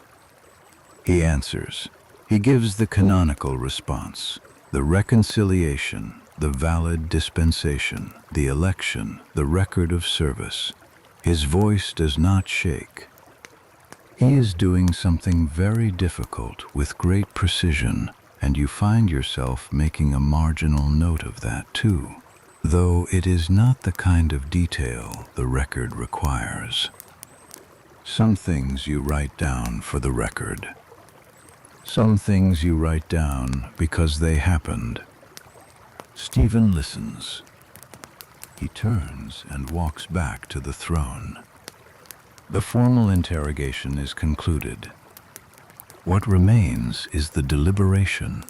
He answers. He gives the canonical response, the reconciliation, the valid dispensation, the election, the record of service. His voice does not shake. He is doing something very difficult with great precision, and you find yourself making a marginal note of that too, though it is not the kind of detail the record requires. Some things you write down for the record. Some things you write down because they happened. Stephen listens. He turns and walks back to the throne. The formal interrogation is concluded. What remains is the deliberation.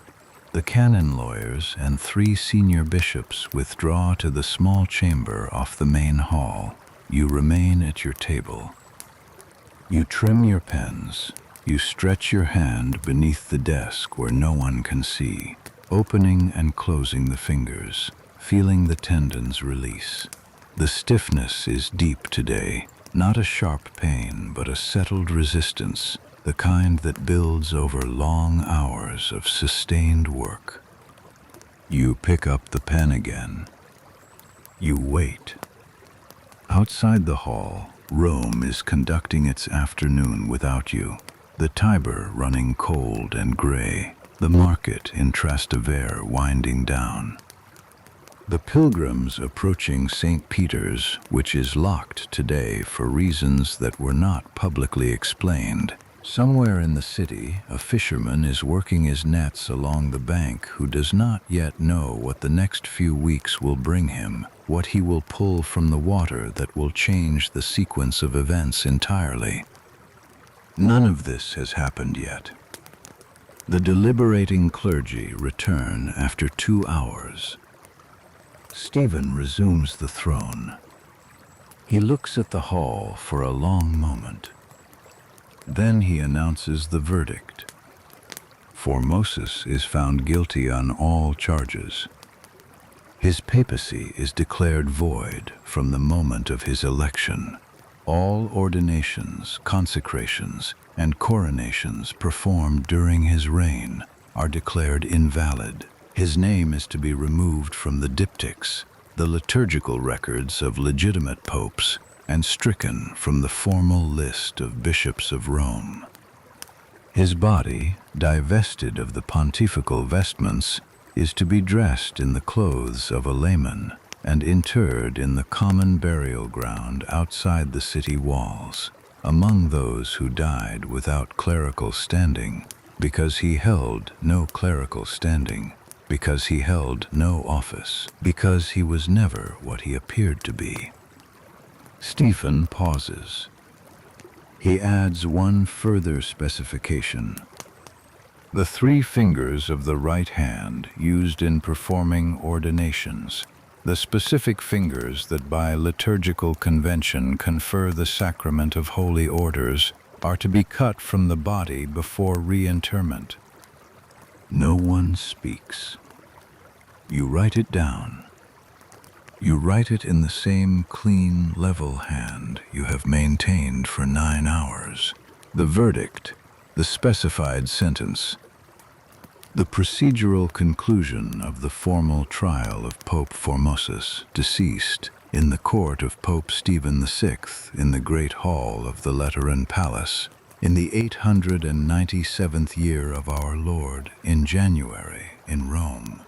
The canon lawyers and 3 senior bishops withdraw to the small chamber off the main hall. You remain at your table. You trim your pens. You stretch your hand beneath the desk where no one can see, opening and closing the fingers, feeling the tendons release. The stiffness is deep today, not a sharp pain, but a settled resistance, the kind that builds over long hours of sustained work. You pick up the pen again. You wait. Outside the hall, Rome is conducting its afternoon without you. The Tiber running cold and gray, the market in Trastevere winding down. The pilgrims approaching St. Peter's, which is locked today for reasons that were not publicly explained. Somewhere in the city, a fisherman is working his nets along the bank who does not yet know what the next few weeks will bring him, what he will pull from the water that will change the sequence of events entirely. None of this has happened yet. The deliberating clergy return after 2 hours. Stephen resumes the throne. He looks at the hall for a long moment. Then he announces the verdict. Formosus is found guilty on all charges. His papacy is declared void from the moment of his election. All ordinations, consecrations, and coronations performed during his reign are declared invalid. His name is to be removed from the diptychs, the liturgical records of legitimate popes, and stricken from the formal list of bishops of Rome. His body, divested of the pontifical vestments, is to be dressed in the clothes of a layman and interred in the common burial ground outside the city walls, among those who died without clerical standing, because he held no clerical standing, because he held no office, because he was never what he appeared to be. Stephen pauses. He adds one further specification. The 3 fingers of the right hand used in performing ordinations, the specific fingers that by liturgical convention confer the sacrament of holy orders, are to be cut from the body before reinterment. No one speaks. You write it down. You write it in the same clean, level hand you have maintained for 9 hours. The verdict, the specified sentence, the procedural conclusion of the formal trial of Pope Formosus, deceased, in the court of Pope Stephen VI in the Great Hall of the Lateran Palace, in the 897th year of our Lord, in January, in Rome.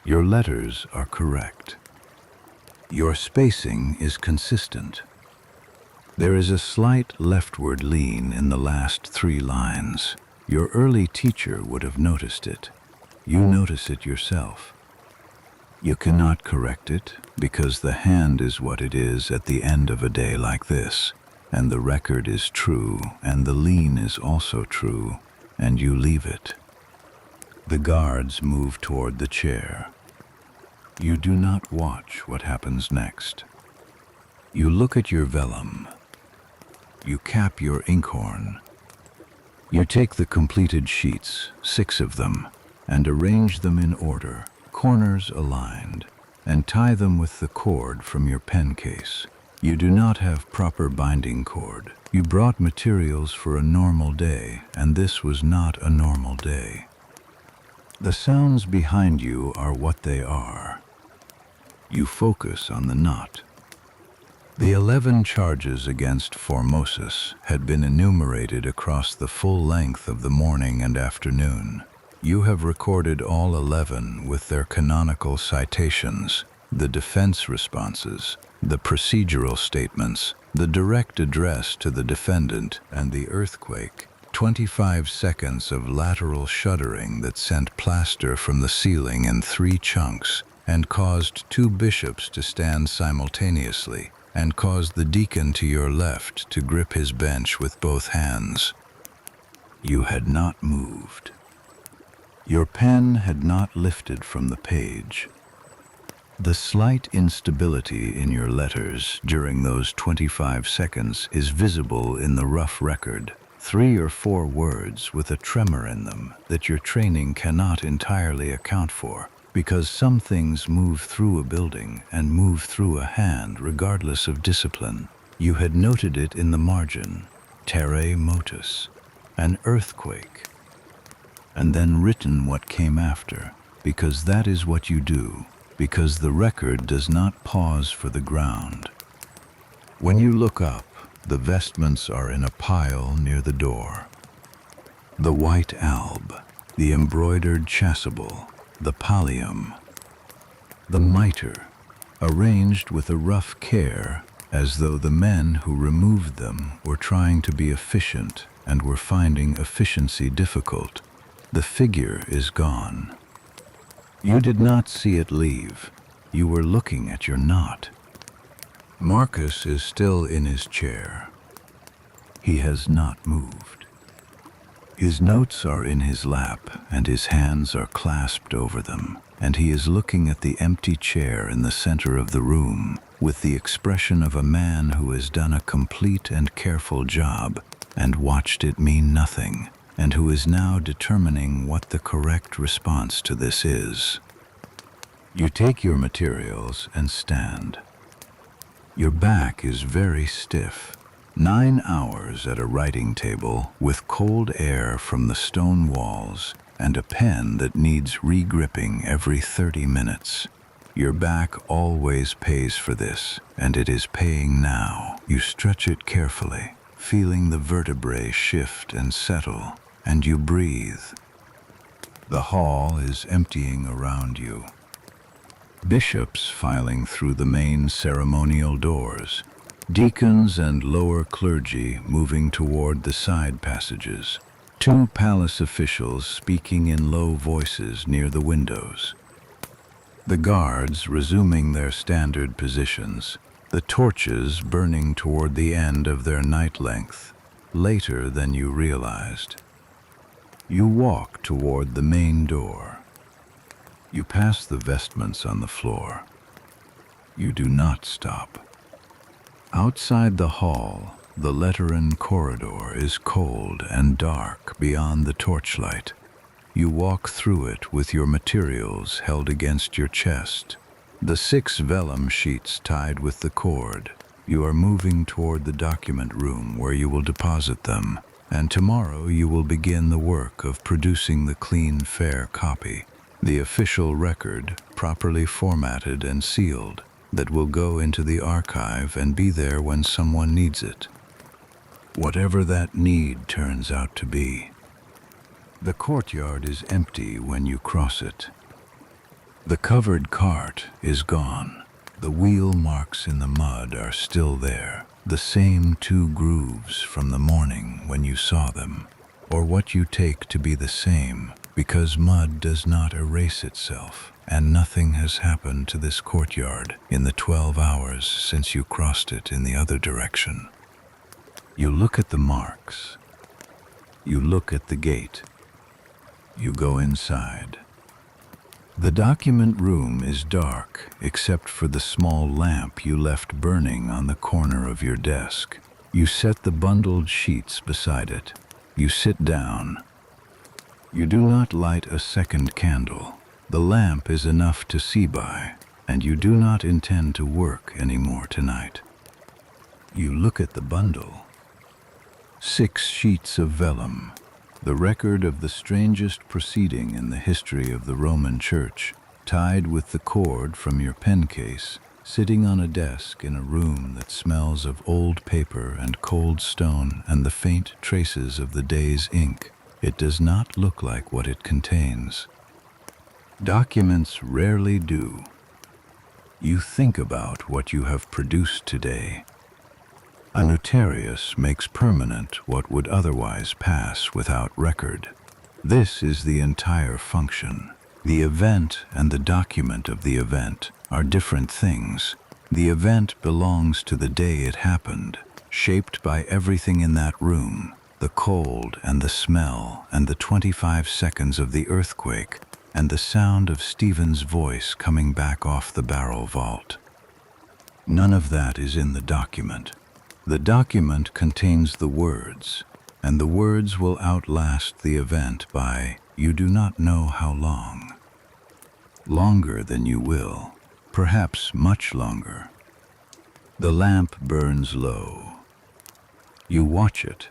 Your letters are correct. Your spacing is consistent. There is a slight leftward lean in the last 3 lines. Your early teacher would have noticed it. You notice it yourself. You cannot correct it because the hand is what it is at the end of a day like this, and the record is true, and the lean is also true, and you leave it. The guards move toward the chair. You do not watch what happens next. You look at your vellum. You cap your inkhorn. You take the completed sheets, 6 of them, and arrange them in order, corners aligned, and tie them with the cord from your pen case. You do not have proper binding cord. You brought materials for a normal day, and this was not a normal day. The sounds behind you are what they are. You focus on the knot. The 11 charges against Formosus had been enumerated across the full length of the morning and afternoon. You have recorded all 11 with their canonical citations, the defense responses, the procedural statements, the direct address to the defendant, and the earthquake, 25 seconds of lateral shuddering that sent plaster from the ceiling in 3 chunks and caused 2 bishops to stand simultaneously, and caused the deacon to your left to grip his bench with both hands. You had not moved. Your pen had not lifted from the page. The slight instability in your letters during those 25 seconds is visible in the rough record, 3 or 4 words with a tremor in them that your training cannot entirely account for, because some things move through a building and move through a hand regardless of discipline. You had noted it in the margin, terre motus, an earthquake, and then written what came after, because that is what you do, because the record does not pause for the ground. When you look up, the vestments are in a pile near the door. The white alb, the embroidered chasuble, the pallium, the mitre, arranged with a rough care, as though the men who removed them were trying to be efficient and were finding efficiency difficult. The figure is gone. You did not see it leave. You were looking at your knot. Marcus is still in his chair. He has not moved. His notes are in his lap, and his hands are clasped over them, and he is looking at the empty chair in the center of the room with the expression of a man who has done a complete and careful job and watched it mean nothing, and who is now determining what the correct response to this is. You take your materials and stand. Your back is very stiff. 9 hours at a writing table with cold air from the stone walls and a pen that needs re-gripping every 30 minutes. Your back always pays for this, and it is paying now. You stretch it carefully, feeling the vertebrae shift and settle, and you breathe. The hall is emptying around you. Bishops filing through the main ceremonial doors. Deacons and lower clergy moving toward the side passages. 2 palace officials speaking in low voices near the windows. The guards resuming their standard positions, the torches burning toward the end of their night length, later than you realized. You walk toward the main door. You pass the vestments on the floor. You do not stop. Outside the hall, the Lateran corridor is cold and dark beyond the torchlight. You walk through it with your materials held against your chest, the 6 vellum sheets tied with the cord. You are moving toward the document room where you will deposit them, and tomorrow you will begin the work of producing the clean, fair copy, the official record, properly formatted and sealed, that will go into the archive and be there when someone needs it. Whatever that need turns out to be. The courtyard is empty when you cross it. The covered cart is gone. The wheel marks in the mud are still there, the same 2 grooves from the morning when you saw them, or what you take to be the same, because mud does not erase itself, and nothing has happened to this courtyard in the 12 hours since you crossed it in the other direction. You look at the marks. You look at the gate. You go inside. The document room is dark except for the small lamp you left burning on the corner of your desk. You set the bundled sheets beside it. You sit down. You do not light a second candle. The lamp is enough to see by, and you do not intend to work anymore tonight. You look at the bundle. 6 sheets of vellum, the record of the strangest proceeding in the history of the Roman Church, tied with the cord from your pen case, sitting on a desk in a room that smells of old paper and cold stone and the faint traces of the day's ink. It does not look like what it contains. Documents rarely do. You think about what you have produced today. A notarius makes permanent what would otherwise pass without record. This is the entire function. The event and the document of the event are different things. The event belongs to the day it happened, shaped by everything in that room, the cold and the smell and the 25 seconds of the earthquake and the sound of Stephen's voice coming back off the barrel vault. None of that is in the document. The document contains the words, and the words will outlast the event by you do not know how long. Longer than you will, perhaps much longer. The lamp burns low. You watch it.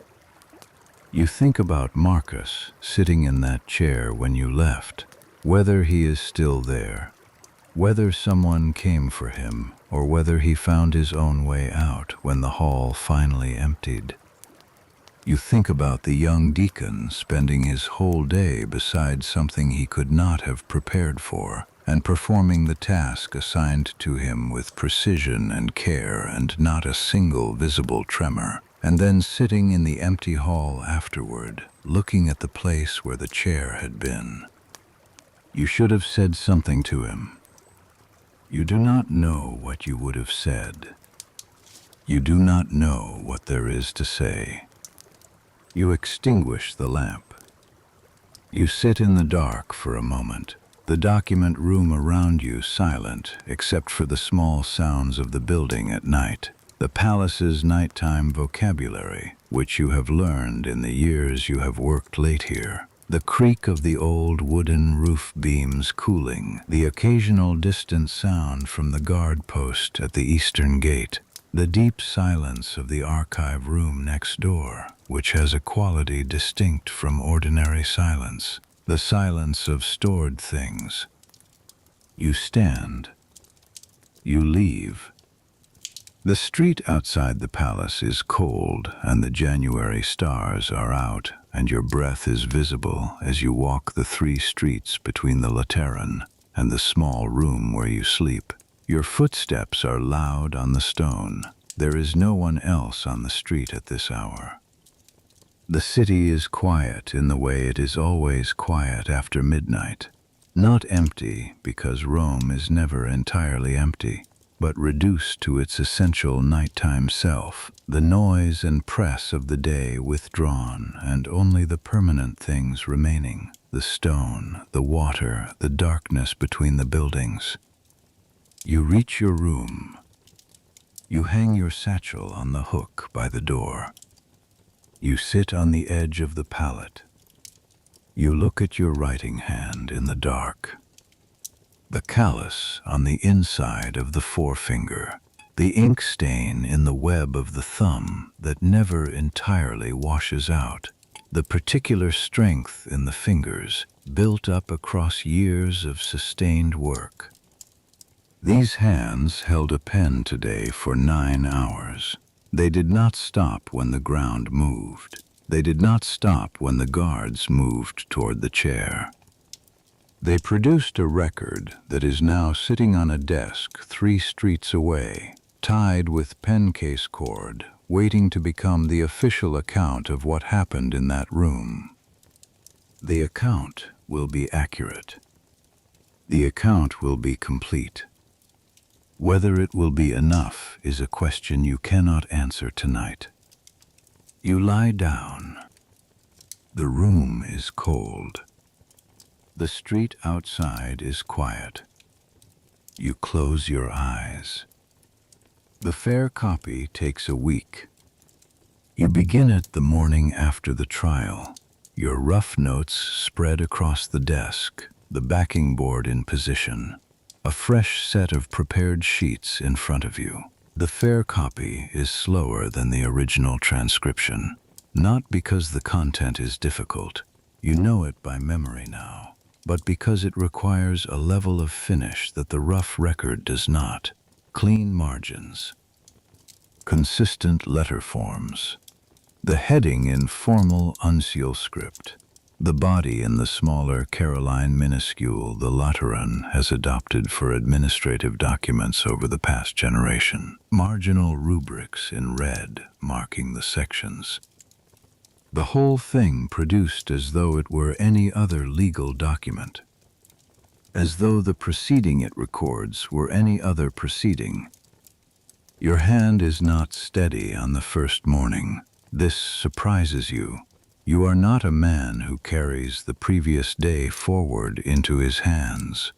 You think about Marcus sitting in that chair when you left, whether he is still there, whether someone came for him, or whether he found his own way out when the hall finally emptied. You think about the young deacon spending his whole day beside something he could not have prepared for, and performing the task assigned to him with precision and care and not a single visible tremor, and then sitting in the empty hall afterward, looking at the place where the chair had been. You should have said something to him. You do not know what you would have said. You do not know what there is to say. You extinguish the lamp. You sit in the dark for a moment, the document room around you silent except for the small sounds of the building at night, the palace's nighttime vocabulary, which you have learned in the years you have worked late here, the creak of the old wooden roof beams cooling, the occasional distant sound from the guard post at the eastern gate, the deep silence of the archive room next door, which has a quality distinct from ordinary silence, the silence of stored things. You stand. You leave. The street outside the palace is cold, and the January stars are out, and your breath is visible as you walk the 3 streets between the Lateran and the small room where you sleep. Your footsteps are loud on the stone. There is no one else on the street at this hour. The city is quiet in the way it is always quiet after midnight. Not empty, because Rome is never entirely empty, but reduced to its essential nighttime self, the noise and press of the day withdrawn, and only the permanent things remaining, the stone, the water, the darkness between the buildings. You reach your room. You hang your satchel on the hook by the door. You sit on the edge of the pallet. You look at your writing hand in the dark. The callus on the inside of the forefinger, the ink stain in the web of the thumb that never entirely washes out, the particular strength in the fingers built up across years of sustained work. These hands held a pen today for 9 hours. They did not stop when the ground moved. They did not stop when the guards moved toward the chair. They produced a record that is now sitting on a desk 3 streets away, tied with pen case cord, waiting to become the official account of what happened in that room. The account will be accurate. The account will be complete. Whether it will be enough is a question you cannot answer tonight. You lie down. The room is cold. The street outside is quiet. You close your eyes. The fair copy takes a week. You begin it the morning after the trial, your rough notes spread across the desk, the backing board in position, a fresh set of prepared sheets in front of you. The fair copy is slower than the original transcription, not because the content is difficult, you know it by memory now, but because it requires a level of finish that the rough record does not. Clean margins, consistent letter forms, the heading in formal uncial script, the body in the smaller Caroline minuscule the Lateran has adopted for administrative documents over the past generation, marginal rubrics in red marking the sections. The whole thing produced as though it were any other legal document, as though the proceeding it records were any other proceeding. Your hand is not steady on the first morning. This surprises you. You are not a man who carries the previous day forward into his hands.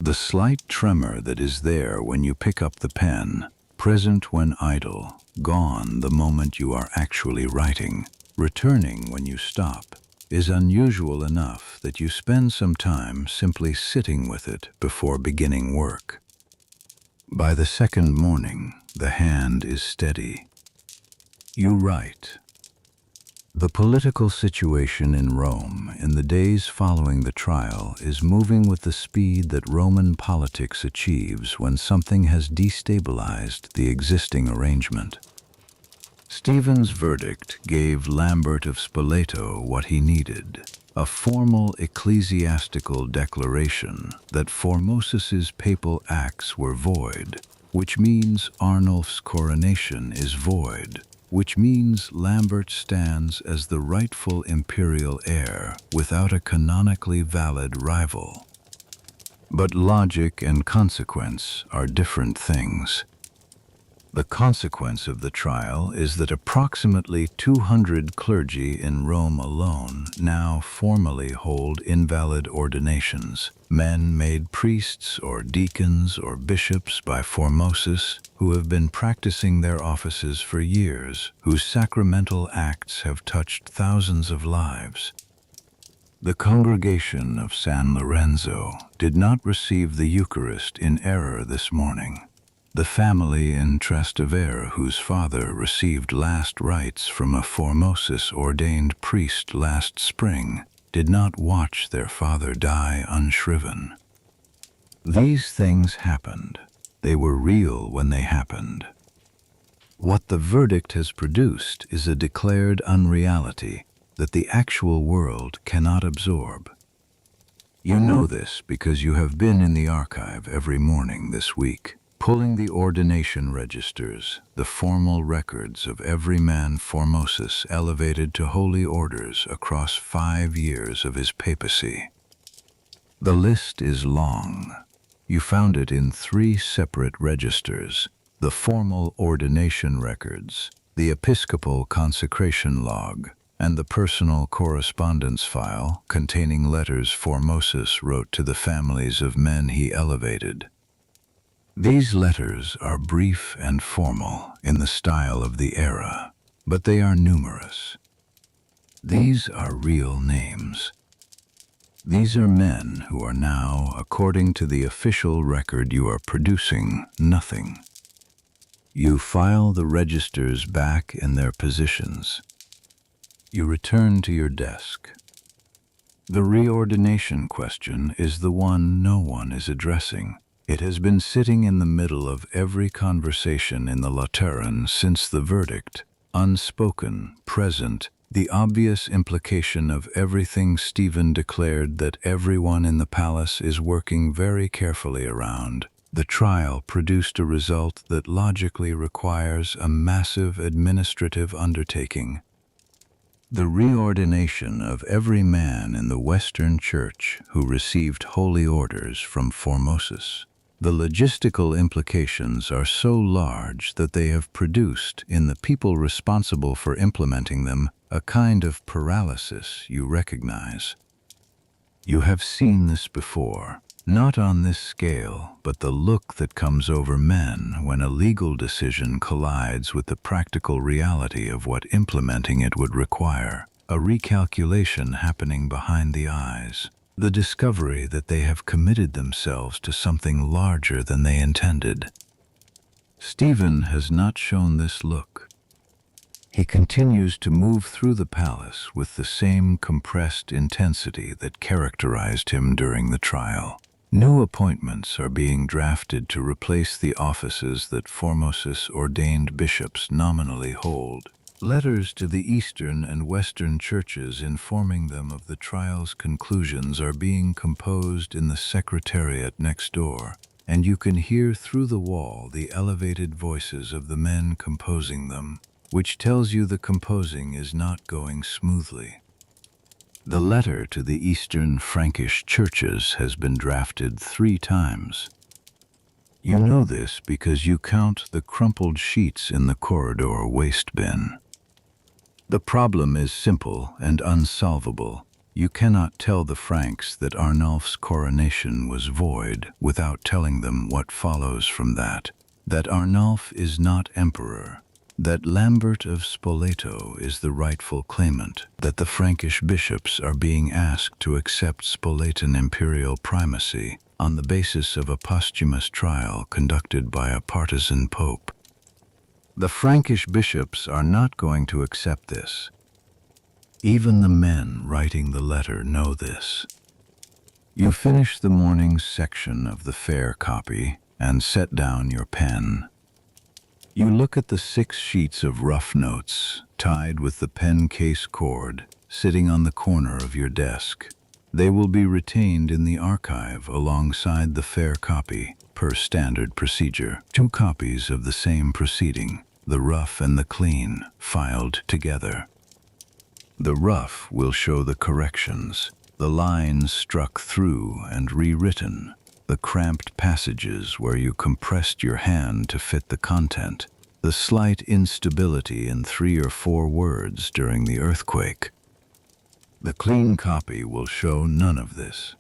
The slight tremor that is there when you pick up the pen, present when idle, gone the moment you are actually writing, returning when you stop, is unusual enough that you spend some time simply sitting with it before beginning work. By the second morning, the hand is steady. You write. The political situation in Rome in the days following the trial is moving with the speed that Roman politics achieves when something has destabilized the existing arrangement. Stephen's verdict gave Lambert of Spoleto what he needed, a formal ecclesiastical declaration that Formosus's papal acts were void, which means Arnulf's coronation is void, which means Lambert stands as the rightful imperial heir without a canonically valid rival. But logic and consequence are different things. The consequence of the trial is that approximately 200 clergy in Rome alone now formally hold invalid ordinations, men made priests or deacons or bishops by Formosus who have been practicing their offices for years, whose sacramental acts have touched thousands of lives. The congregation of San Lorenzo did not receive the Eucharist in error this morning. The family in Trastevere, whose father received last rites from a Formosus ordained priest last spring, did not watch their father die unshriven. These things happened. They were real when they happened. What the verdict has produced is a declared unreality that the actual world cannot absorb. You know this because you have been in the archive every morning this week, pulling the ordination registers, the formal records of every man Formosus elevated to holy orders across 5 years of his papacy. The list is long. You found it in 3 separate registers: the formal ordination records, the episcopal consecration log, and the personal correspondence file containing letters Formosus wrote to the families of men he elevated. These letters are brief and formal in the style of the era, but they are numerous. These are real names. These are men who are now, according to the official record you are producing, nothing. You file the registers back in their positions. You return to your desk. The reordination question is the one no one is addressing. It has been sitting in the middle of every conversation in the Lateran since the verdict, unspoken, present, the obvious implication of everything Stephen declared that everyone in the palace is working very carefully around. The trial produced a result that logically requires a massive administrative undertaking. The reordination of every man in the Western Church who received holy orders from Formosus. The logistical implications are so large that they have produced, in the people responsible for implementing them, a kind of paralysis you recognize. You have seen this before, not on this scale, but the look that comes over men when a legal decision collides with the practical reality of what implementing it would require, a recalculation happening behind the eyes. The discovery that they have committed themselves to something larger than they intended. Stephen has not shown this look. He continues to move through the palace with the same compressed intensity that characterized him during the trial. New appointments are being drafted to replace the offices that Formosus ordained bishops nominally hold. Letters to the Eastern and Western churches informing them of the trial's conclusions are being composed in the secretariat next door, and you can hear through the wall the elevated voices of the men composing them, which tells you the composing is not going smoothly. The letter to the Eastern Frankish churches has been drafted 3 times. You know this because you count the crumpled sheets in the corridor waste bin. The problem is simple and unsolvable. You cannot tell the Franks that Arnulf's coronation was void without telling them what follows from that Arnulf is not emperor, that Lambert of Spoleto is the rightful claimant, that the Frankish bishops are being asked to accept Spoletan imperial primacy on the basis of a posthumous trial conducted by a partisan pope. The Frankish bishops are not going to accept this. Even the men writing the letter know this. You finish the morning's section of the fair copy and set down your pen. You look at the 6 sheets of rough notes, tied with the pen case cord, sitting on the corner of your desk. They will be retained in the archive alongside the fair copy, per standard procedure. 2 copies of the same proceeding, the rough and the clean, filed together. The rough will show the corrections, the lines struck through and rewritten, the cramped passages where you compressed your hand to fit the content, the slight instability in 3 or 4 words during the earthquake. The clean copy will show none of this.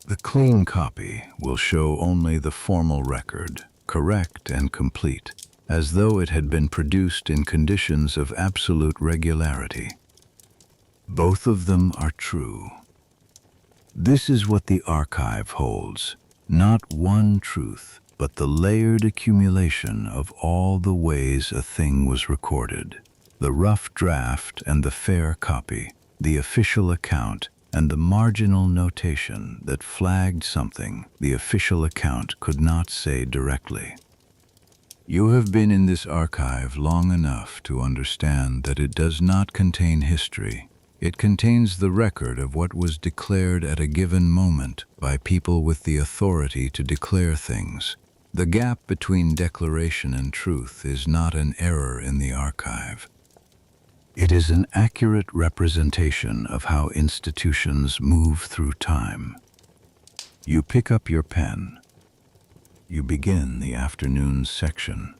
The clean copy will show only the formal record, correct and complete, as though it had been produced in conditions of absolute regularity. Both of them are true. This is what the archive holds, not one truth, but the layered accumulation of all the ways a thing was recorded. The rough draft and the fair copy, the official account, and the marginal notation that flagged something the official account could not say directly. You have been in this archive long enough to understand that it does not contain history. It contains the record of what was declared at a given moment by people with the authority to declare things. The gap between declaration and truth is not an error in the archive. It is an accurate representation of how institutions move through time. You pick up your pen. You begin the afternoon section.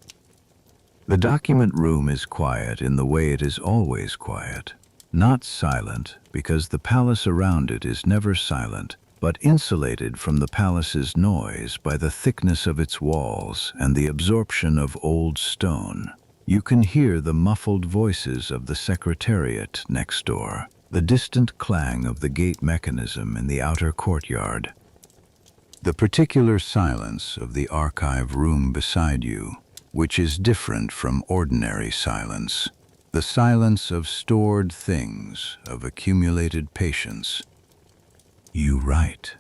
The document room is quiet in the way it is always quiet. Not silent, because the palace around it is never silent, but insulated from the palace's noise by the thickness of its walls and the absorption of old stone. You can hear the muffled voices of the secretariat next door, the distant clang of the gate mechanism in the outer courtyard. The particular silence of the archive room beside you, which is different from ordinary silence. The silence of stored things, of accumulated patience. You write.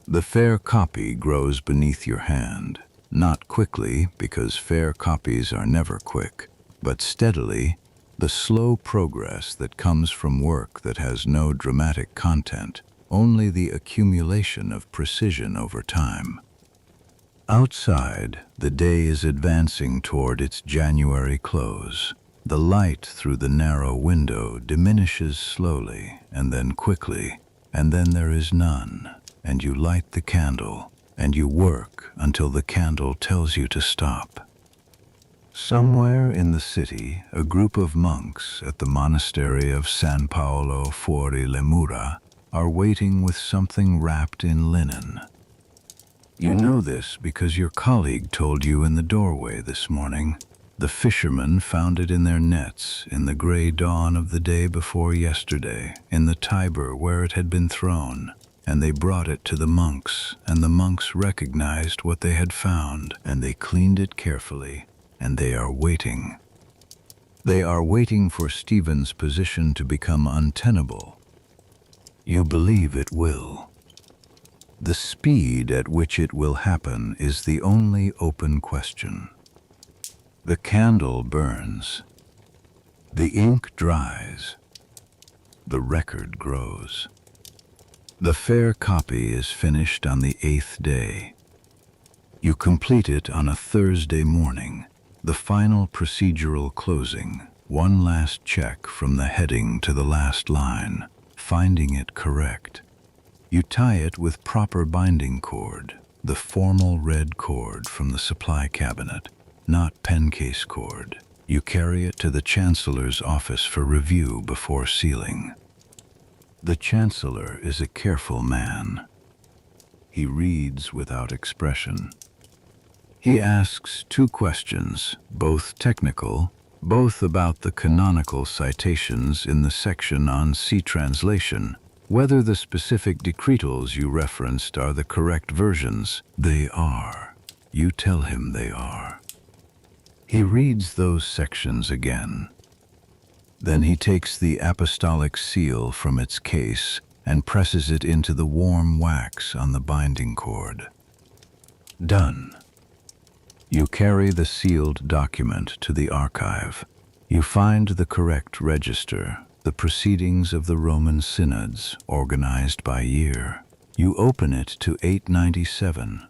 The fair copy grows beneath your hand, not quickly, because fair copies are never quick, but steadily, the slow progress that comes from work that has no dramatic content, only the accumulation of precision over time. Outside, the day is advancing toward its January close. The light through the narrow window diminishes slowly, and then quickly, and then there is none, and you light the candle, and you work until the candle tells you to stop. Somewhere in the city, a group of monks at the monastery of San Paolo fuori le mura are waiting with something wrapped in linen. You know this because your colleague told you in the doorway this morning. The fishermen found it in their nets in the gray dawn of the day before yesterday, in the Tiber where it had been thrown, and they brought it to the monks, and the monks recognized what they had found, and they cleaned it carefully, and they are waiting. They are waiting for Stephen's position to become untenable. You believe it will. The speed at which it will happen is the only open question. The candle burns. The ink dries. The record grows. The fair copy is finished on the 8th day. You complete it on a Thursday morning, the final procedural closing, one last check from the heading to the last line, finding it correct. You tie it with proper binding cord, the formal red cord from the supply cabinet, not pen case cord. You carry it to the Chancellor's office for review before sealing. The Chancellor is a careful man. He reads without expression. He asks 2 questions, both technical, both about the canonical citations in the section on sea translation, whether the specific decretals you referenced are the correct versions. They are. You tell him they are. He reads those sections again. Then he takes the apostolic seal from its case and presses it into the warm wax on the binding cord. Done. You carry the sealed document to the archive. You find the correct register, the proceedings of the Roman synods, organized by year. You open it to 897.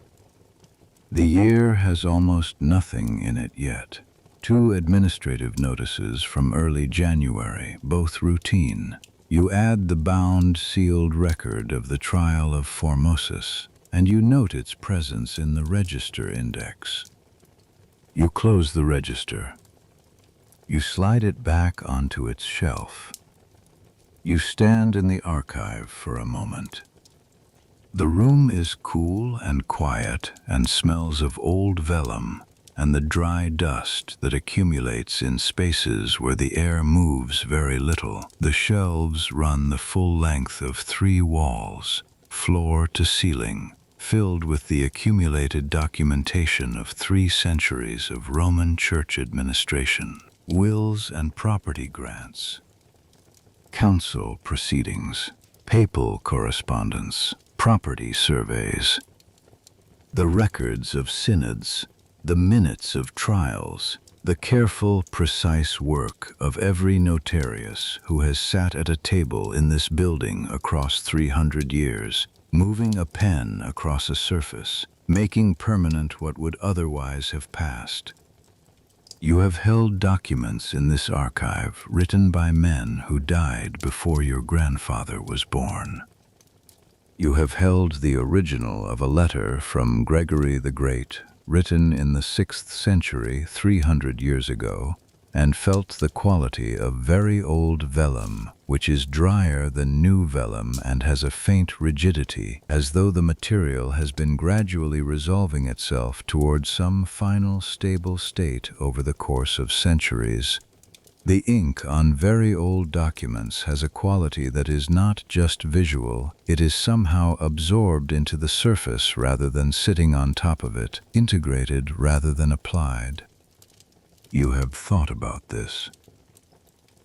The year has almost nothing in it yet. 2 administrative notices from early January, both routine. You add the bound, sealed record of the trial of Formosus, and you note its presence in the register index. You close the register. You slide it back onto its shelf. You stand in the archive for a moment. The room is cool and quiet and smells of old vellum and the dry dust that accumulates in spaces where the air moves very little. The shelves run the full length of 3 walls, floor to ceiling, filled with the accumulated documentation of 3 centuries of Roman Church administration, wills and property grants, council proceedings, papal correspondence, property surveys, the records of synods, the minutes of trials, the careful, precise work of every notarius who has sat at a table in this building across 300 years, moving a pen across a surface, making permanent what would otherwise have passed. You have held documents in this archive written by men who died before your grandfather was born. You have held the original of a letter from Gregory the Great, written in the 6th century 300 years ago, and felt the quality of very old vellum, which is drier than new vellum and has a faint rigidity, as though the material has been gradually resolving itself toward some final stable state over the course of centuries. The ink on very old documents has a quality that is not just visual, it is somehow absorbed into the surface rather than sitting on top of it, integrated rather than applied. You have thought about this,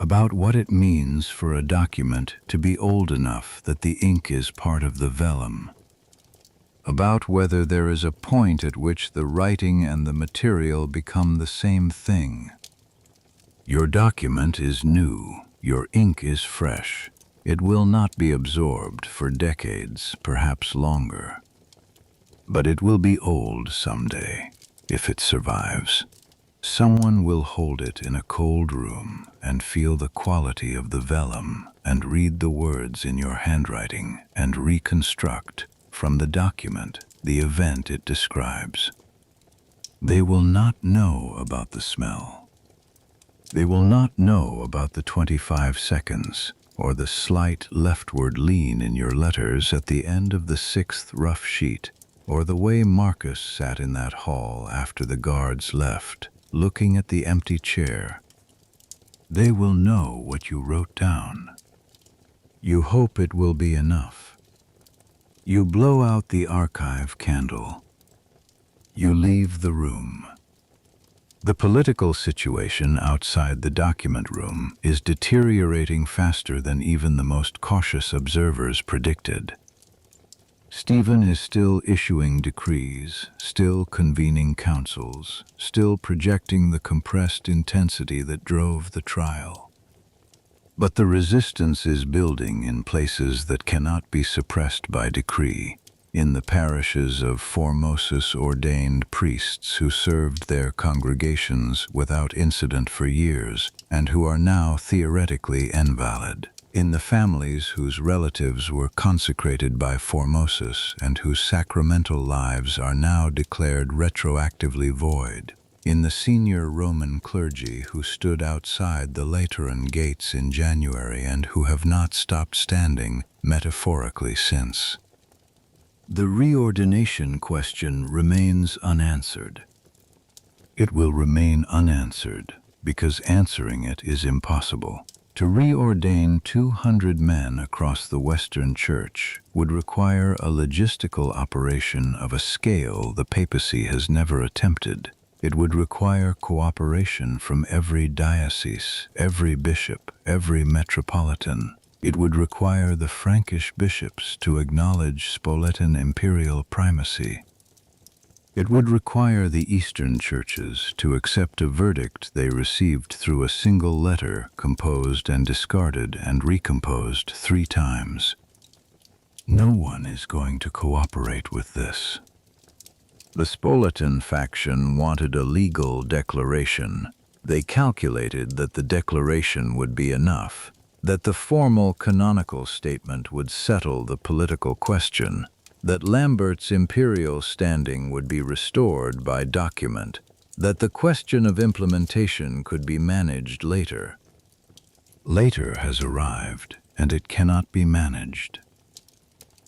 about what it means for a document to be old enough that the ink is part of the vellum, about whether there is a point at which the writing and the material become the same thing. Your document is new, your ink is fresh. It will not be absorbed for decades, perhaps longer. But it will be old someday, if it survives. Someone will hold it in a cold room and feel the quality of the vellum and read the words in your handwriting and reconstruct from the document the event it describes. They will not know about the smell. They will not know about the 25 seconds or the slight leftward lean in your letters at the end of the 6th rough sheet, or the way Marcus sat in that hall after the guards left, looking at the empty chair. They will know what you wrote down. You hope it will be enough. You blow out the archive candle. You leave the room. The political situation outside the document room is deteriorating faster than even the most cautious observers predicted. Stephen is still issuing decrees, still convening councils, still projecting the compressed intensity that drove the trial. But the resistance is building in places that cannot be suppressed by decree, in the parishes of Formosus ordained priests who served their congregations without incident for years and who are now theoretically invalid, in the families whose relatives were consecrated by Formosus and whose sacramental lives are now declared retroactively void, in the senior Roman clergy who stood outside the Lateran gates in January and who have not stopped standing, metaphorically, since. The reordination question remains unanswered. It will remain unanswered because answering it is impossible. To reordain 200 men across the Western Church would require a logistical operation of a scale the papacy has never attempted. It would require cooperation from every diocese, every bishop, every metropolitan. It would require the Frankish bishops to acknowledge Spoletan imperial primacy. It would require the Eastern churches to accept a verdict they received through a single letter composed and discarded and recomposed 3 times. No one is going to cooperate with this. The Spoletan faction wanted a legal declaration. They calculated that the declaration would be enough, that the formal canonical statement would settle the political question, that Lambert's imperial standing would be restored by document, that the question of implementation could be managed later. Later has arrived, and it cannot be managed.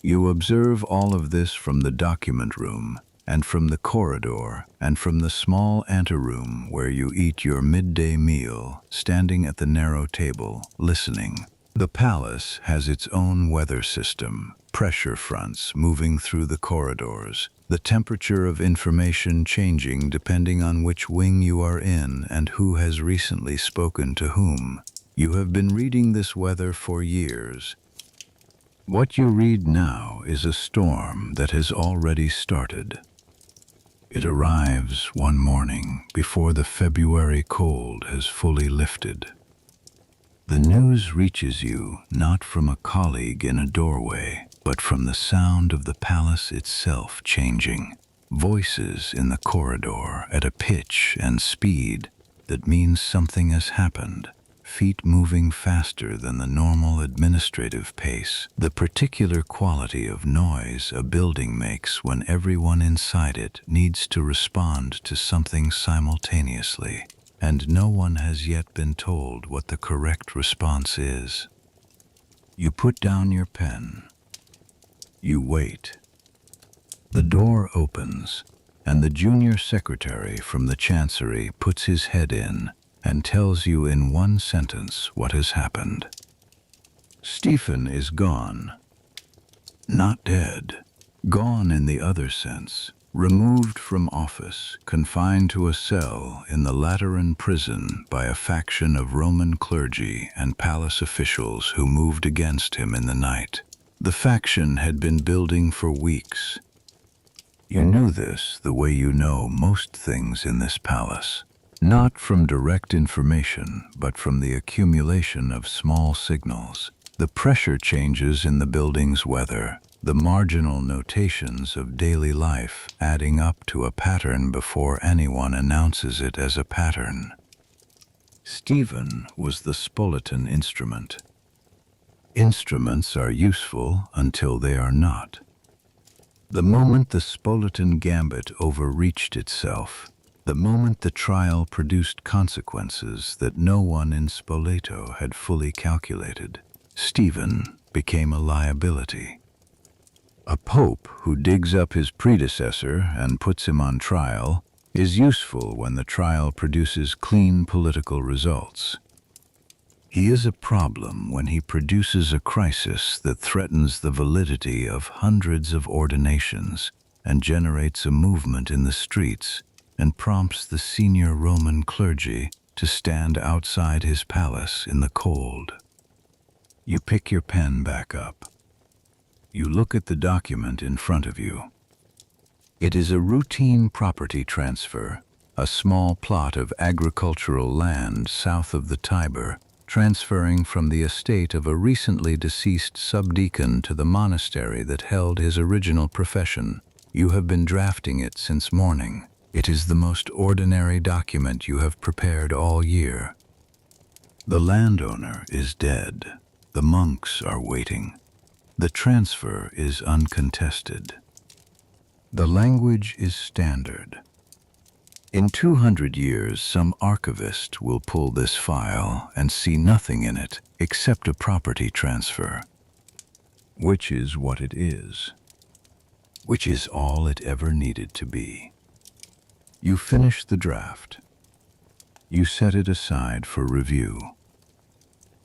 You observe all of this from the document room, and from the corridor, and from the small anteroom where you eat your midday meal, standing at the narrow table, listening. The palace has its own weather system, pressure fronts moving through the corridors, the temperature of information changing depending on which wing you are in and who has recently spoken to whom. You have been reading this weather for years. What you read now is a storm that has already started. It arrives one morning before the February cold has fully lifted. The news reaches you not from a colleague in a doorway, but from the sound of the palace itself changing. Voices in the corridor at a pitch and speed that means something has happened. Feet moving faster than the normal administrative pace. The particular quality of noise a building makes when everyone inside it needs to respond to something simultaneously, and no one has yet been told what the correct response is. You put down your pen. You wait. The door opens, and the junior secretary from the chancery puts his head in and tells you in one sentence what has happened. Stephen is gone. Not dead. Gone in the other sense. Removed from office, confined to a cell in the Lateran prison by a faction of Roman clergy and palace officials who moved against him in the night. The faction had been building for weeks. You knew this the way you know most things in this palace. Not from direct information, but from the accumulation of small signals, the pressure changes in the building's weather, the marginal notations of daily life adding up to a pattern before anyone announces it as a pattern. Stephen was the Spoletan instrument. Instruments are useful until they are not. The moment the Spoletan gambit overreached itself, the moment the trial produced consequences that no one in Spoleto had fully calculated, Stephen became a liability. A pope who digs up his predecessor and puts him on trial is useful when the trial produces clean political results. He is a problem when he produces a crisis that threatens the validity of hundreds of ordinations and generates a movement in the streets and prompts the senior Roman clergy to stand outside his palace in the cold. You pick your pen back up. You look at the document in front of you. It is a routine property transfer, a small plot of agricultural land south of the Tiber, transferring from the estate of a recently deceased subdeacon to the monastery that held his original profession. You have been drafting it since morning. It is the most ordinary document you have prepared all year. The landowner is dead. The monks are waiting. The transfer is uncontested. The language is standard. In 200 years, some archivist will pull this file and see nothing in it except a property transfer, which is what it is, which is all it ever needed to be. You finish the draft. You set it aside for review.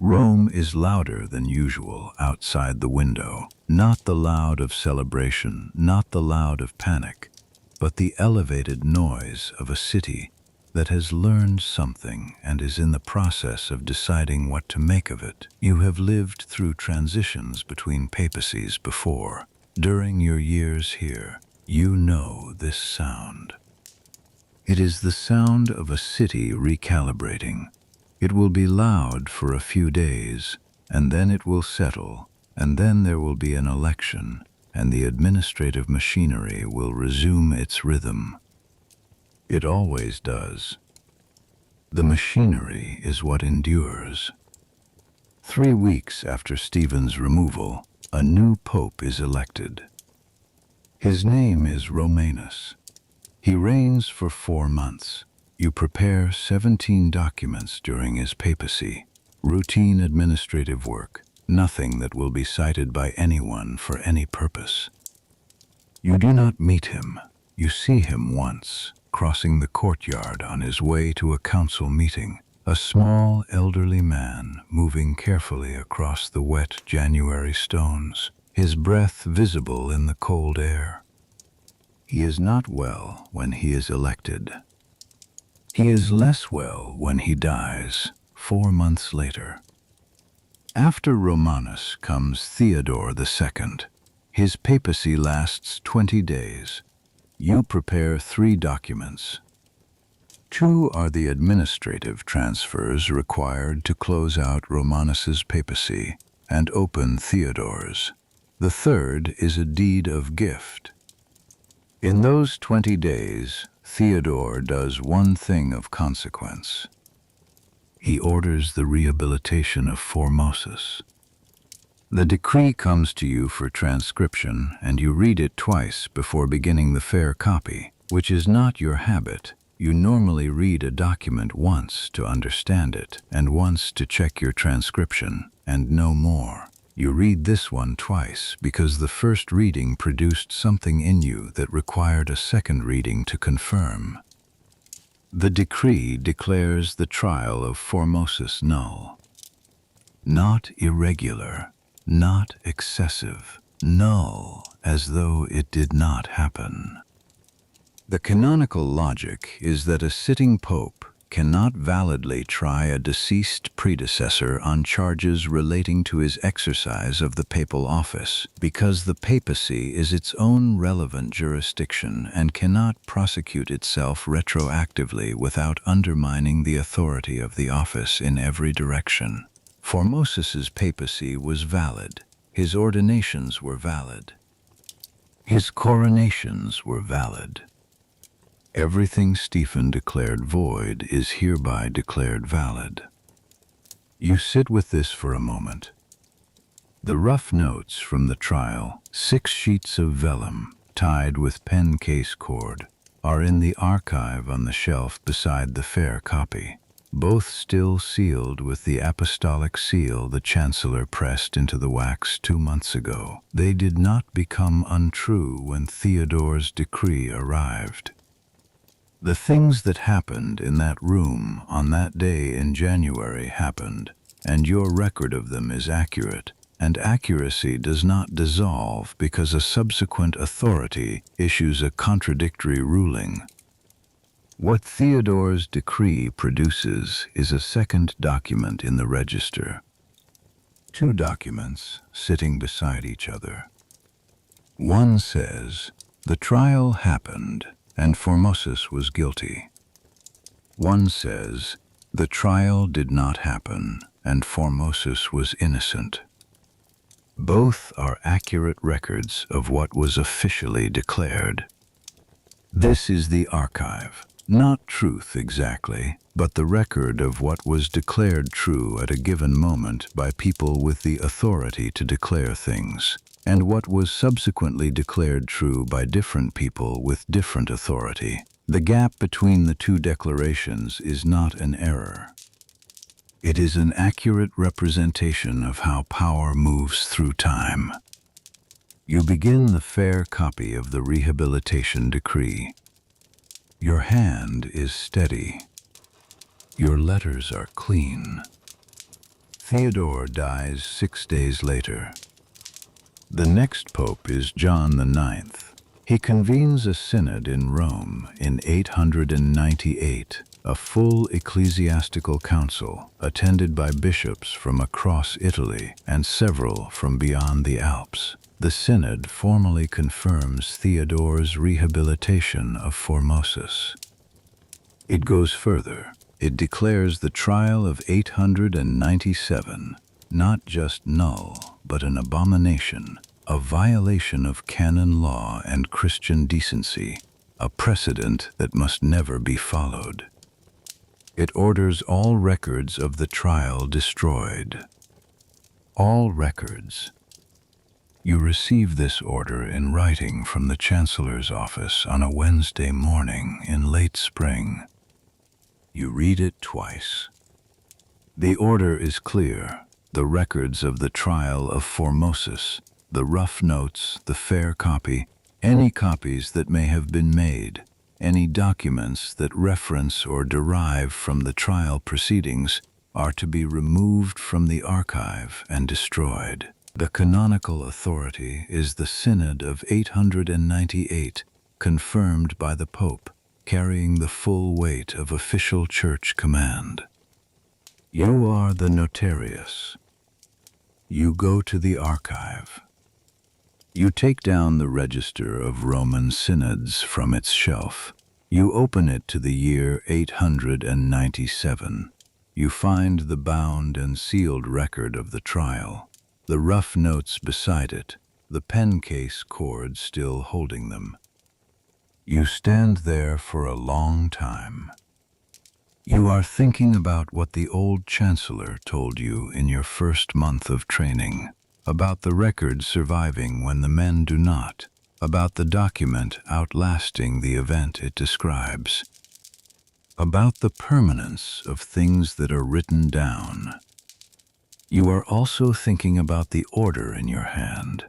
Rome is louder than usual outside the window, not the loud of celebration, not the loud of panic, but the elevated noise of a city that has learned something and is in the process of deciding what to make of it. You have lived through transitions between papacies before. During your years here, you know this sound. It is the sound of a city recalibrating. It will be loud for a few days, and then it will settle, and then there will be an election, and the administrative machinery will resume its rhythm. It always does. The machinery is what endures. 3 weeks after Stephen's removal, a new pope is elected. His name is Romanus. He reigns for 4 months. You prepare 17 documents during his papacy. Routine administrative work, nothing that will be cited by anyone for any purpose. You do not meet him. You see him once, crossing the courtyard on his way to a council meeting. A small, elderly man moving carefully across the wet January stones, his breath visible in the cold air. He is not well when he is elected. He is less well when he dies, 4 months later. After Romanus comes Theodore II. His papacy lasts 20 days. You prepare 3 documents. 2 are the administrative transfers required to close out Romanus's papacy and open Theodore's. The 3rd is a deed of gift. In those 20 days, Theodore does one thing of consequence. He orders the rehabilitation of Formosus. The decree comes to you for transcription, and you read it twice before beginning the fair copy, which is not your habit. You normally read a document once to understand it, and once to check your transcription, and no more. You read this one twice because the first reading produced something in you that required a second reading to confirm. The decree declares the trial of Formosus null. Not irregular, not excessive, null, as though it did not happen. The canonical logic is that a sitting pope cannot validly try a deceased predecessor on charges relating to his exercise of the papal office, because the papacy is its own relevant jurisdiction and cannot prosecute itself retroactively without undermining the authority of the office in every direction. Formosus's papacy was valid. His ordinations were valid. His coronations were valid. Everything Stephen declared void is hereby declared valid. You sit with this for a moment. The rough notes from the trial, 6 sheets of vellum tied with pen case cord, are in the archive on the shelf beside the fair copy, both still sealed with the apostolic seal the chancellor pressed into the wax 2 months ago. They did not become untrue when Theodore's decree arrived. The things that happened in that room on that day in January happened, and your record of them is accurate, and accuracy does not dissolve because a subsequent authority issues a contradictory ruling. What Theodore's decree produces is a second document in the register. 2 documents sitting beside each other. One says, "The trial happened, and Formosus was guilty." One says, "The trial did not happen, and Formosus was innocent." Both are accurate records of what was officially declared. This is the archive, not truth exactly, but the record of what was declared true at a given moment by people with the authority to declare things, and what was subsequently declared true by different people with different authority. The gap between the 2 declarations is not an error. It is an accurate representation of how power moves through time. You begin the fair copy of the rehabilitation decree. Your hand is steady. Your letters are clean. Theodore dies 6 days later. The next pope is John IX. He convenes a synod in Rome in 898, a full ecclesiastical council attended by bishops from across Italy and several from beyond the Alps. The synod formally confirms Theodore's rehabilitation of Formosus. It goes further. It declares the trial of 897 not just null, but an abomination, a violation of canon law and Christian decency, a precedent that must never be followed. It orders all records of the trial destroyed. All records. You receive this order in writing from the Chancellor's office on a Wednesday morning in late spring. You read it twice. The order is clear. The records of the trial of Formosus, the rough notes, the fair copy, any copies that may have been made, any documents that reference or derive from the trial proceedings are to be removed from the archive and destroyed. The canonical authority is the Synod of 898, confirmed by the Pope, carrying the full weight of official church command. You are the notarius. You go to the archive. You take down the register of Roman synods from its shelf. You open it to the year 897. You find the bound and sealed record of the trial, the rough notes beside it, the pen case cord still holding them. You stand there for a long time. You are thinking about what the old chancellor told you in your first month of training, about the records surviving when the men do not, about the document outlasting the event it describes, about the permanence of things that are written down. You are also thinking about the order in your hand.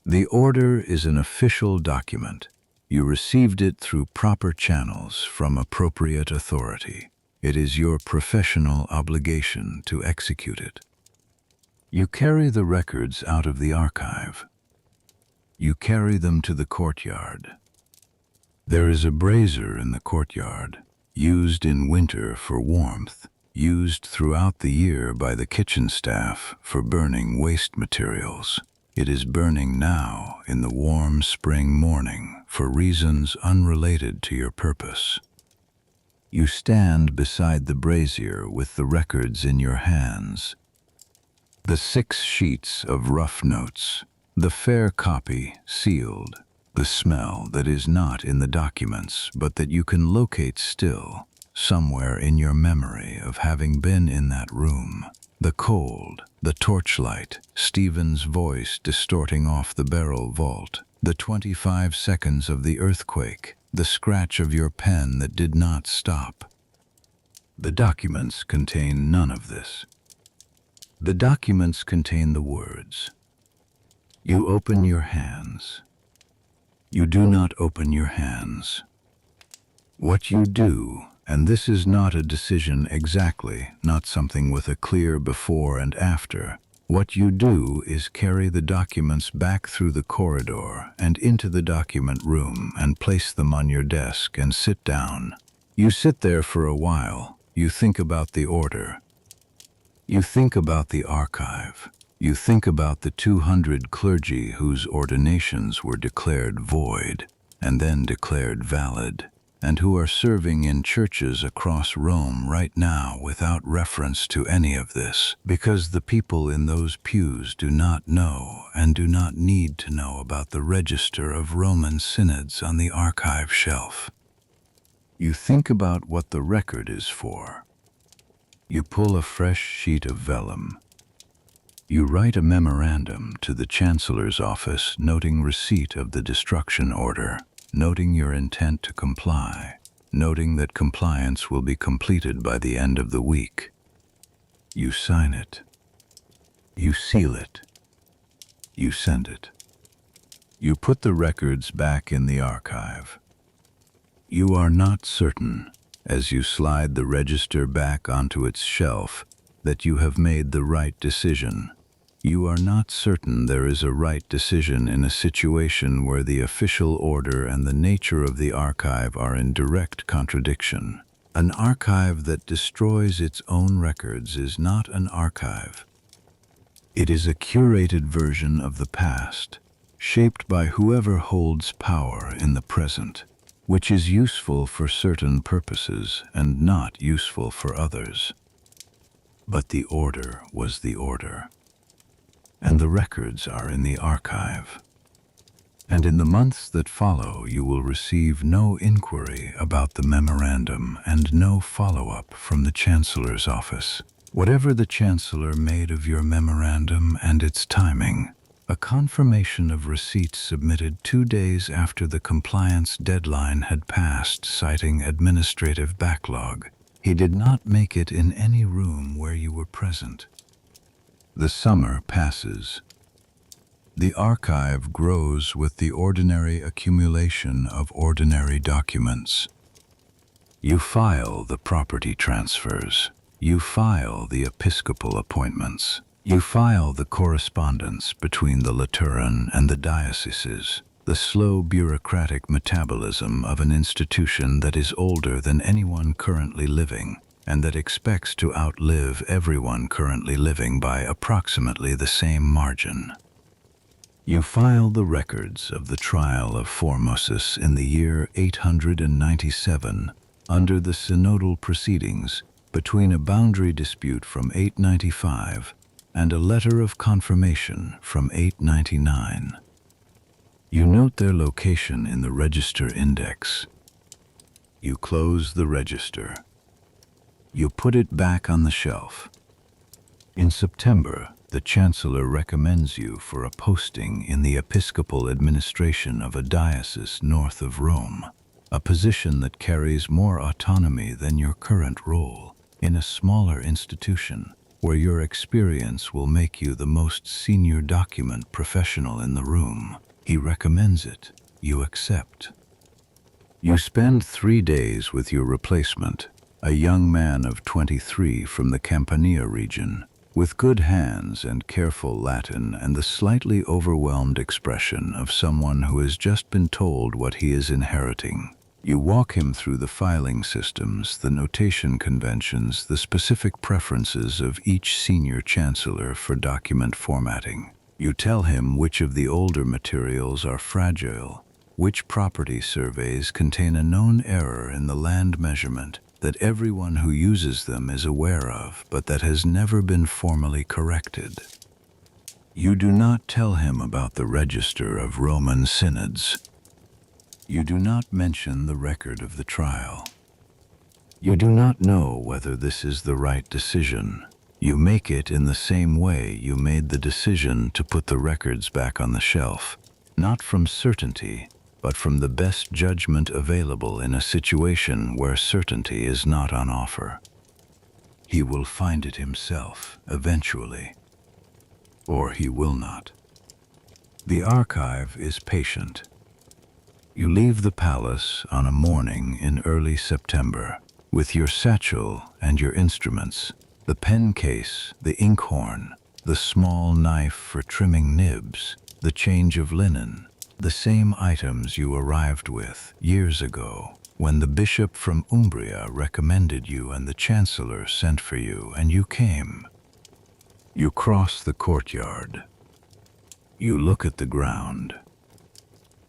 The order is an official document. You received it through proper channels from appropriate authority. It is your professional obligation to execute it. You carry the records out of the archive. You carry them to the courtyard. There is a brazier in the courtyard, used in winter for warmth, used throughout the year by the kitchen staff for burning waste materials. It is burning now in the warm spring morning for reasons unrelated to your purpose. You stand beside the brazier with the records in your hands. The 6 sheets of rough notes, the fair copy sealed, the smell that is not in the documents but that you can locate still, somewhere in your memory of having been in that room. The cold, the torchlight, Stephen's voice distorting off the barrel vault, the 25 seconds of the earthquake, the scratch of your pen that did not stop. The documents contain none of this. The documents contain the words. You open your hands. You do not open your hands. What you do, and this is not a decision exactly, not something with a clear before and after. What you do is carry the documents back through the corridor and into the document room and place them on your desk and sit down. You sit there for a while. You think about the order. You think about the archive. You think about the 200 clergy whose ordinations were declared void and then declared valid, and who are serving in churches across Rome right now without reference to any of this, because the people in those pews do not know and do not need to know about the register of Roman synods on the archive shelf. You think about what the record is for. You pull a fresh sheet of vellum. You write a memorandum to the Chancellor's office noting receipt of the destruction order, noting your intent to comply, noting that compliance will be completed by the end of the week. You sign it. You seal it. You send it. You put the records back in the archive. You are not certain, as you slide the register back onto its shelf, that you have made the right decision. You are not certain there is a right decision in a situation where the official order and the nature of the archive are in direct contradiction. An archive that destroys its own records is not an archive. It is a curated version of the past, shaped by whoever holds power in the present, which is useful for certain purposes and not useful for others. But the order was the order, and the records are in the archive. And in the months that follow, you will receive no inquiry about the memorandum and no follow-up from the Chancellor's office. Whatever the Chancellor made of your memorandum and its timing, a confirmation of receipt submitted 2 days after the compliance deadline had passed, citing administrative backlog. He did not make it in any room where you were present. The summer passes. The archive grows with the ordinary accumulation of ordinary documents. You file the property transfers. You file the episcopal appointments. You file the correspondence between the Lateran and the dioceses, the slow bureaucratic metabolism of an institution that is older than anyone currently living, and that expects to outlive everyone currently living by approximately the same margin. You file the records of the trial of Formosus in the year 897 under the synodal proceedings between a boundary dispute from 895 and a letter of confirmation from 899. You note their location in the register index. You close the register. You put it back on the shelf. In September, the Chancellor recommends you for a posting in the episcopal administration of a diocese north of Rome, a position that carries more autonomy than your current role, in a smaller institution where your experience will make you the most senior document professional in the room. He recommends it. You accept. You spend 3 days with your replacement, a young man of 23 from the Campania region, with good hands and careful Latin and the slightly overwhelmed expression of someone who has just been told what he is inheriting. You walk him through the filing systems, the notation conventions, the specific preferences of each senior chancellor for document formatting. You tell him which of the older materials are fragile, which property surveys contain a known error in the land measurement that everyone who uses them is aware of, but that has never been formally corrected. You do not tell him about the register of Roman synods. You do not mention the record of the trial. You do not know whether this is the right decision. You make it in the same way you made the decision to put the records back on the shelf, not from certainty, but from the best judgment available in a situation where certainty is not on offer. He will find it himself, eventually, or he will not. The archive is patient. You leave the palace on a morning in early September, with your satchel and your instruments, the pen case, the inkhorn, the small knife for trimming nibs, the change of linen, the same items you arrived with years ago when the bishop from Umbria recommended you and the chancellor sent for you and you came. You cross the courtyard. You look at the ground.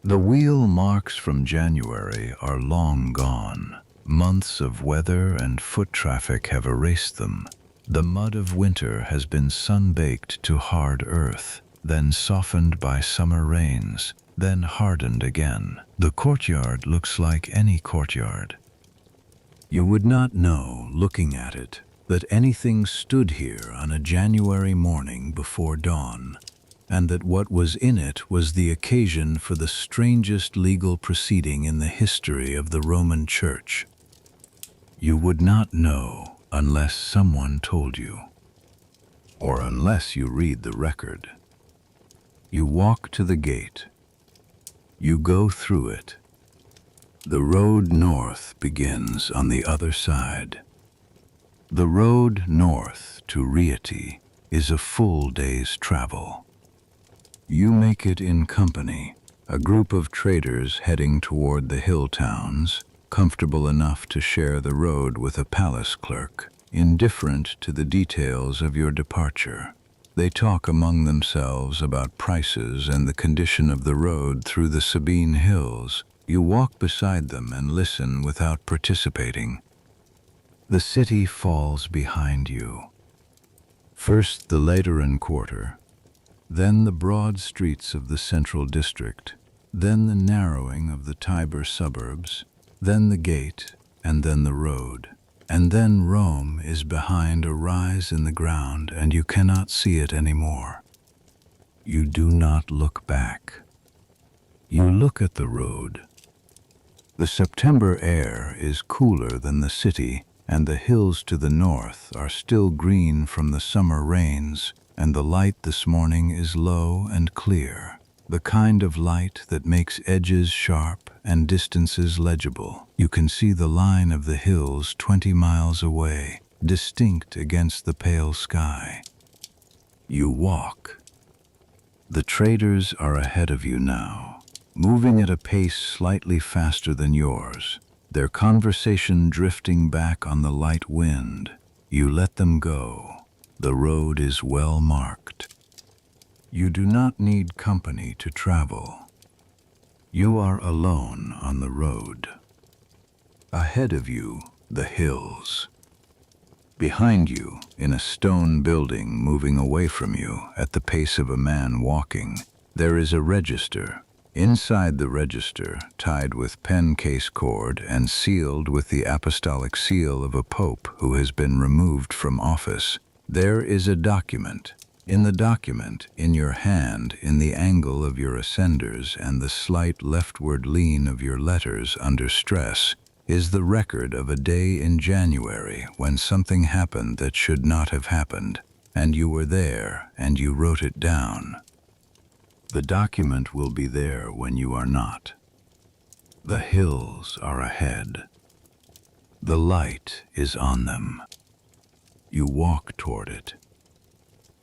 The wheel marks from January are long gone. Months of weather and foot traffic have erased them. The mud of winter has been sun-baked to hard earth, then softened by summer rains, then hardened again. The courtyard looks like any courtyard. You would not know, looking at it, that anything stood here on a January morning before dawn, and that what was in it was the occasion for the strangest legal proceeding in the history of the Roman Church. You would not know unless someone told you, or unless you read the record. You walk to the gate. You go through it. The road north begins on the other side. The road north to Rieti is a full day's travel. You make it in company, a group of traders heading toward the hill towns, comfortable enough to share the road with a palace clerk, indifferent to the details of your departure. They talk among themselves about prices and the condition of the road through the Sabine Hills. You walk beside them and listen without participating. The city falls behind you. First the Lateran Quarter, then the broad streets of the central district, then the narrowing of the Tiber suburbs, then the gate, and then the road. And then Rome is behind a rise in the ground and you cannot see it anymore. You do not look back. You look at the road. The September air is cooler than the city, and the hills to the north are still green from the summer rains, and the light this morning is low and clear, the kind of light that makes edges sharp and distances legible. You can see the line of the hills 20 miles away, distinct against the pale sky. You walk. The traders are ahead of you now, moving at a pace slightly faster than yours, their conversation drifting back on the light wind. You let them go. The road is well marked. You do not need company to travel. You are alone on the road. Ahead of you, the hills. Behind you, in a stone building moving away from you at the pace of a man walking, there is a register. Inside the register, tied with pen case cord and sealed with the apostolic seal of a pope who has been removed from office, there is a document. In the document, in your hand, in the angle of your ascenders and the slight leftward lean of your letters under stress, is the record of a day in January when something happened that should not have happened, and you were there and you wrote it down. The document will be there when you are not. The hills are ahead. The light is on them. You walk toward it.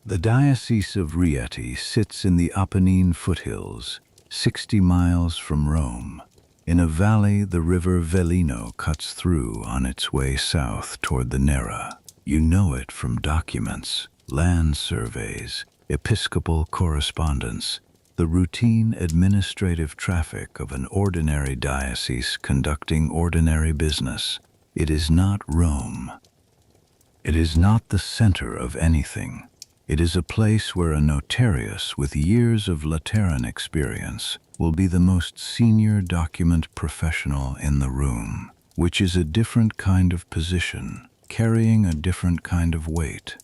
The Diocese of Rieti sits in the Apennine foothills, 60 miles from Rome. In a valley the river Velino cuts through on its way south toward the Nera. You know it from documents, land surveys, episcopal correspondence, the routine administrative traffic of an ordinary diocese conducting ordinary business. It is not Rome. It is not the center of anything. It is a place where a notarius with years of Lateran experience will be the most senior document professional in the room, which is a different kind of position, carrying a different kind of weight.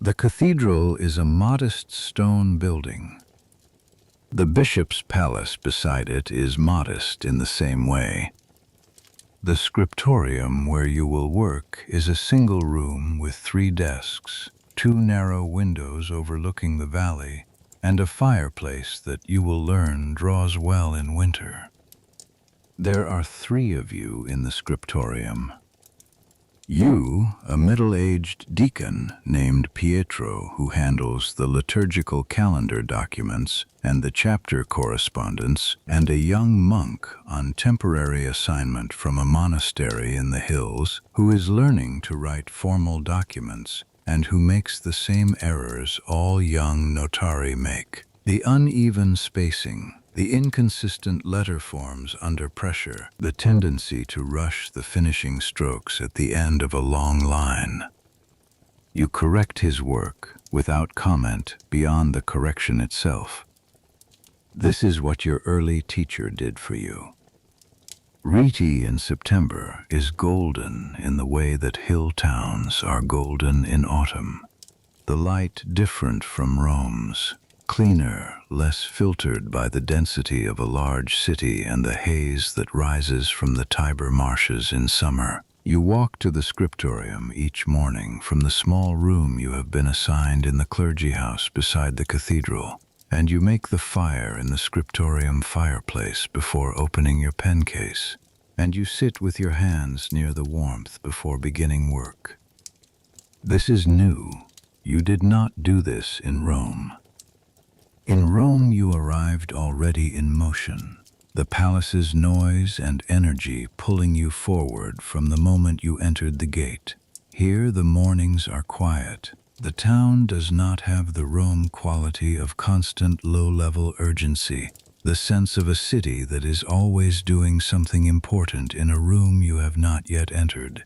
The cathedral is a modest stone building. The bishop's palace beside it is modest in the same way. The scriptorium where you will work is a single room with 3 desks, 2 narrow windows overlooking the valley, and a fireplace that you will learn draws well in winter. There are 3 of you in the scriptorium. You, a middle-aged deacon named Pietro who handles the liturgical calendar documents and the chapter correspondence, and a young monk on temporary assignment from a monastery in the hills who is learning to write formal documents and who makes the same errors all young notari make. The uneven spacing, the inconsistent letter forms under pressure, the tendency to rush the finishing strokes at the end of a long line. You correct his work without comment beyond the correction itself. This is what your early teacher did for you. Rieti in September is golden in the way that hill towns are golden in autumn. The light different from Rome's, cleaner, less filtered by the density of a large city and the haze that rises from the Tiber marshes in summer. You walk to the scriptorium each morning from the small room you have been assigned in the clergy house beside the cathedral, and you make the fire in the scriptorium fireplace before opening your pen case, and you sit with your hands near the warmth before beginning work. This is new. you did not do this in Rome. In Rome you arrived already in motion, the palace's noise and energy pulling you forward from the moment you entered the gate. Here the mornings are quiet. The town does not have the Rome quality of constant low-level urgency, the sense of a city that is always doing something important in a room you have not yet entered.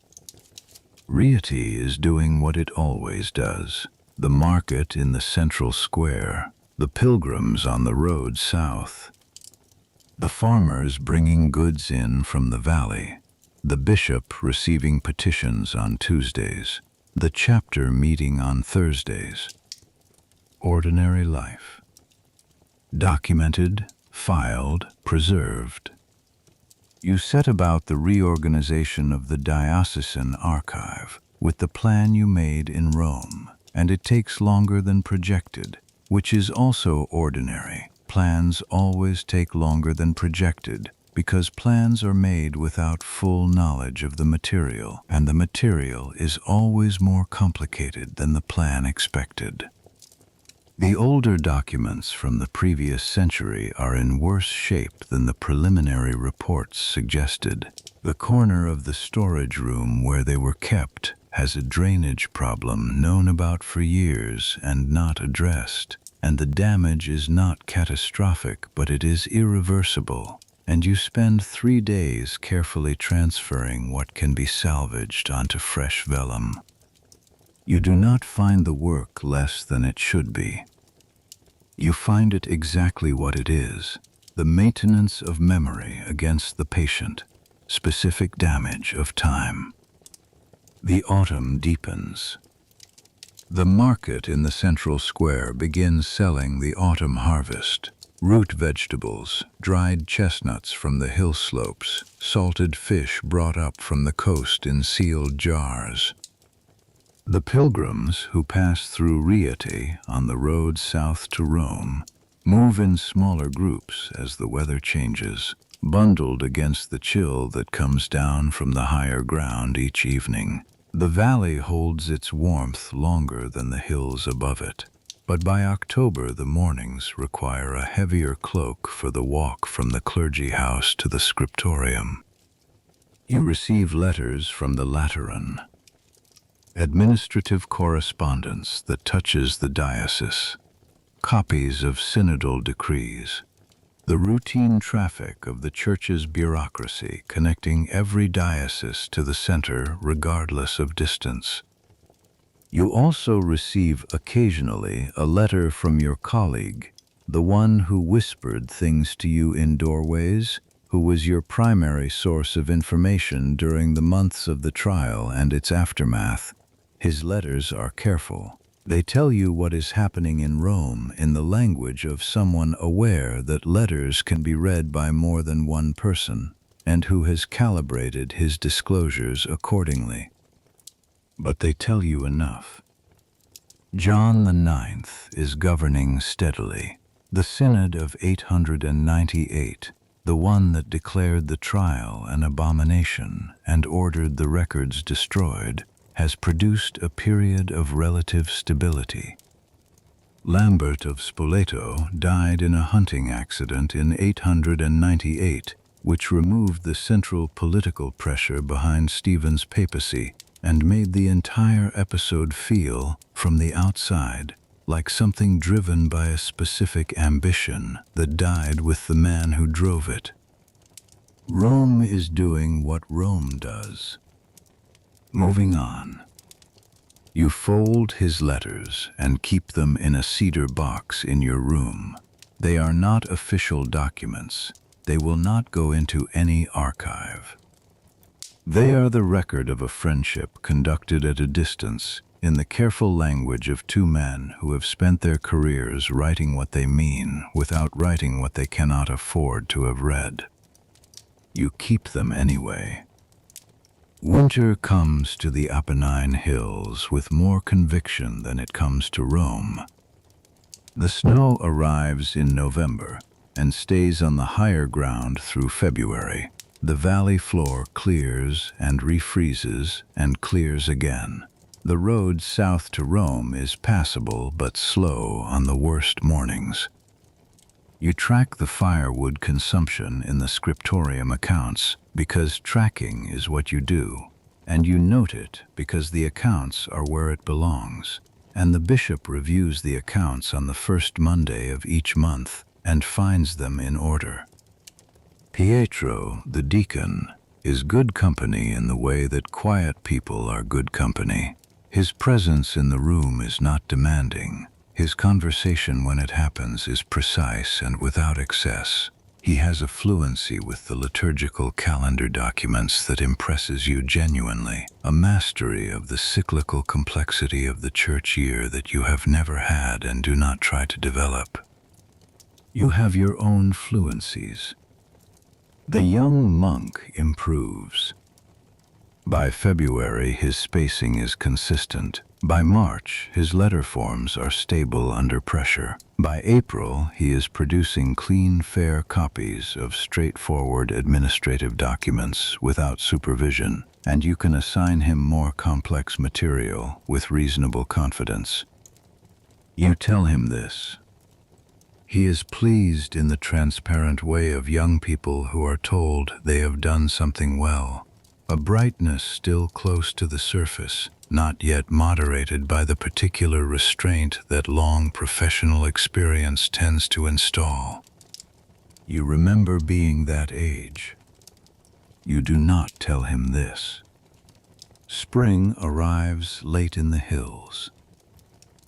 Rieti is doing what it always does. The market in the central square, the pilgrims on the road south, the farmers bringing goods in from the valley, the bishop receiving petitions on Tuesdays, the chapter meeting on Thursdays. Ordinary life. Documented, filed, preserved. You set about the reorganization of the diocesan archive with the plan you made in Rome, and it takes longer than projected, which is also ordinary. Plans always take longer than projected because plans are made without full knowledge of the material, and the material is always more complicated than the plan expected. The older documents from the previous century are in worse shape than the preliminary reports suggested. The corner of the storage room where they were kept has a drainage problem known about for years and not addressed, and the damage is not catastrophic, but it is irreversible, and you spend 3 days carefully transferring what can be salvaged onto fresh vellum. You do not find the work less than it should be. You find it exactly what it is, the maintenance of memory against the patient, specific damage of time. The autumn deepens. The market in the central square begins selling the autumn harvest, root vegetables, dried chestnuts from the hill slopes, salted fish brought up from the coast in sealed jars. The pilgrims who pass through Rieti on the road south to Rome move in smaller groups as the weather changes, bundled against the chill that comes down from the higher ground each evening. The valley holds its warmth longer than the hills above it, but by October the mornings require a heavier cloak for the walk from the clergy house to the scriptorium. You receive letters from the Lateran, administrative correspondence that touches the diocese, copies of synodal decrees, the routine traffic of the Church's bureaucracy connecting every diocese to the center regardless of distance. You also receive occasionally a letter from your colleague, the one who whispered things to you in doorways, who was your primary source of information during the months of the trial and its aftermath. His letters are careful. They tell you what is happening in Rome in the language of someone aware that letters can be read by more than one person, and who has calibrated his disclosures accordingly. But they tell you enough. John IX is governing steadily. The Synod of 898, the one that declared the trial an abomination and ordered the records destroyed, has produced a period of relative stability. Lambert of Spoleto died in a hunting accident in 898, which removed the central political pressure behind Stephen's papacy and made the entire episode feel, from the outside, like something driven by a specific ambition that died with the man who drove it. Rome is doing what Rome does. Moving on. You fold his letters and keep them in a cedar box in your room. They are not official documents. They will not go into any archive. They are the record of a friendship conducted at a distance, in the careful language of two men who have spent their careers writing what they mean without writing what they cannot afford to have read. You keep them anyway. Winter comes to the Apennine Hills with more conviction than it comes to Rome. The snow arrives in November and stays on the higher ground through February. The valley floor clears and refreezes and clears again. The road south to Rome is passable but slow on the worst mornings. You track the firewood consumption in the scriptorium accounts because tracking is what you do, and you note it because the accounts are where it belongs, and the bishop reviews the accounts on the first Monday of each month and finds them in order. Pietro, the deacon, is good company in the way that quiet people are good company. His presence in the room is not demanding. His conversation when it happens is precise and without excess. He has a fluency with the liturgical calendar documents that impresses you genuinely, a mastery of the cyclical complexity of the church year that you have never had and do not try to develop. You have your own fluencies. The young monk improves. By February, his spacing is consistent. By March, his letter forms are stable under pressure. By April, he is producing clean, fair copies of straightforward administrative documents without supervision, and you can assign him more complex material with reasonable confidence. You tell him this. He is pleased in the transparent way of young people who are told they have done something well. A brightness still close to the surface, not yet moderated by the particular restraint that long professional experience tends to install. You remember being that age. You do not tell him this. Spring arrives late in the hills.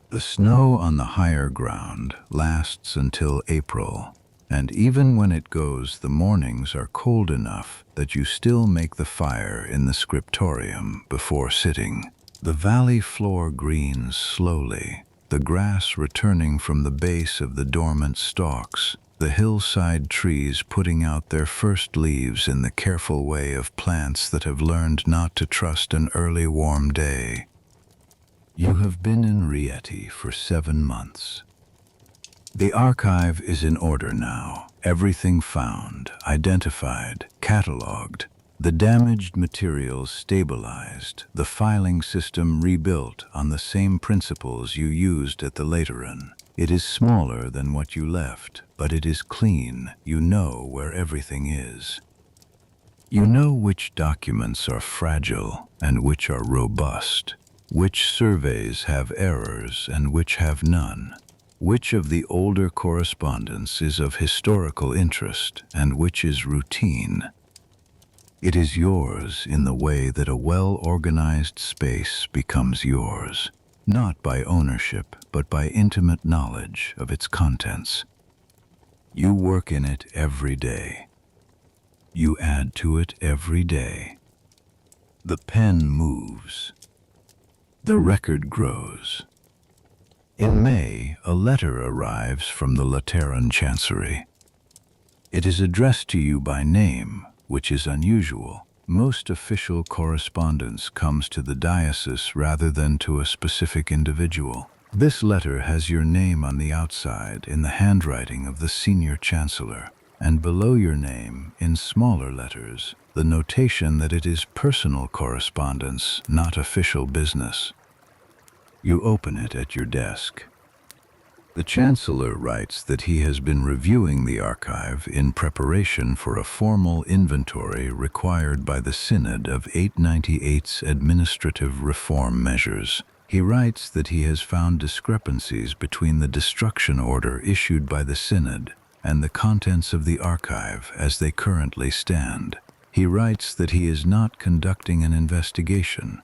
The snow on the higher ground lasts until April, and even when it goes, the mornings are cold enough that you still make the fire in the scriptorium before sitting. The valley floor greens slowly, the grass returning from the base of the dormant stalks, the hillside trees putting out their first leaves in the careful way of plants that have learned not to trust an early warm day. You have been in Rieti for 7 months. The archive is in order now. Everything found, identified, catalogued, the damaged materials stabilized, the filing system rebuilt on the same principles you used at the Lateran. It is smaller than what you left, but it is clean. You know where everything is. You know which documents are fragile and which are robust, which surveys have errors and which have none. Which of the older correspondence is of historical interest and which is routine? It is yours in the way that a well-organized space becomes yours, not by ownership, but by intimate knowledge of its contents. You work in it every day. You add to it every day. The pen moves. The record grows. In May, a letter arrives from the Lateran Chancery. It is addressed to you by name, which is unusual. Most official correspondence comes to the diocese rather than to a specific individual. This letter has your name on the outside in the handwriting of the senior chancellor, and below your name, in smaller letters, the notation that it is personal correspondence, not official business. You open it at your desk. The Chancellor writes that he has been reviewing the archive in preparation for a formal inventory required by the Synod of 898's administrative reform measures. He writes that he has found discrepancies between the destruction order issued by the Synod and the contents of the archive as they currently stand. He writes that he is not conducting an investigation.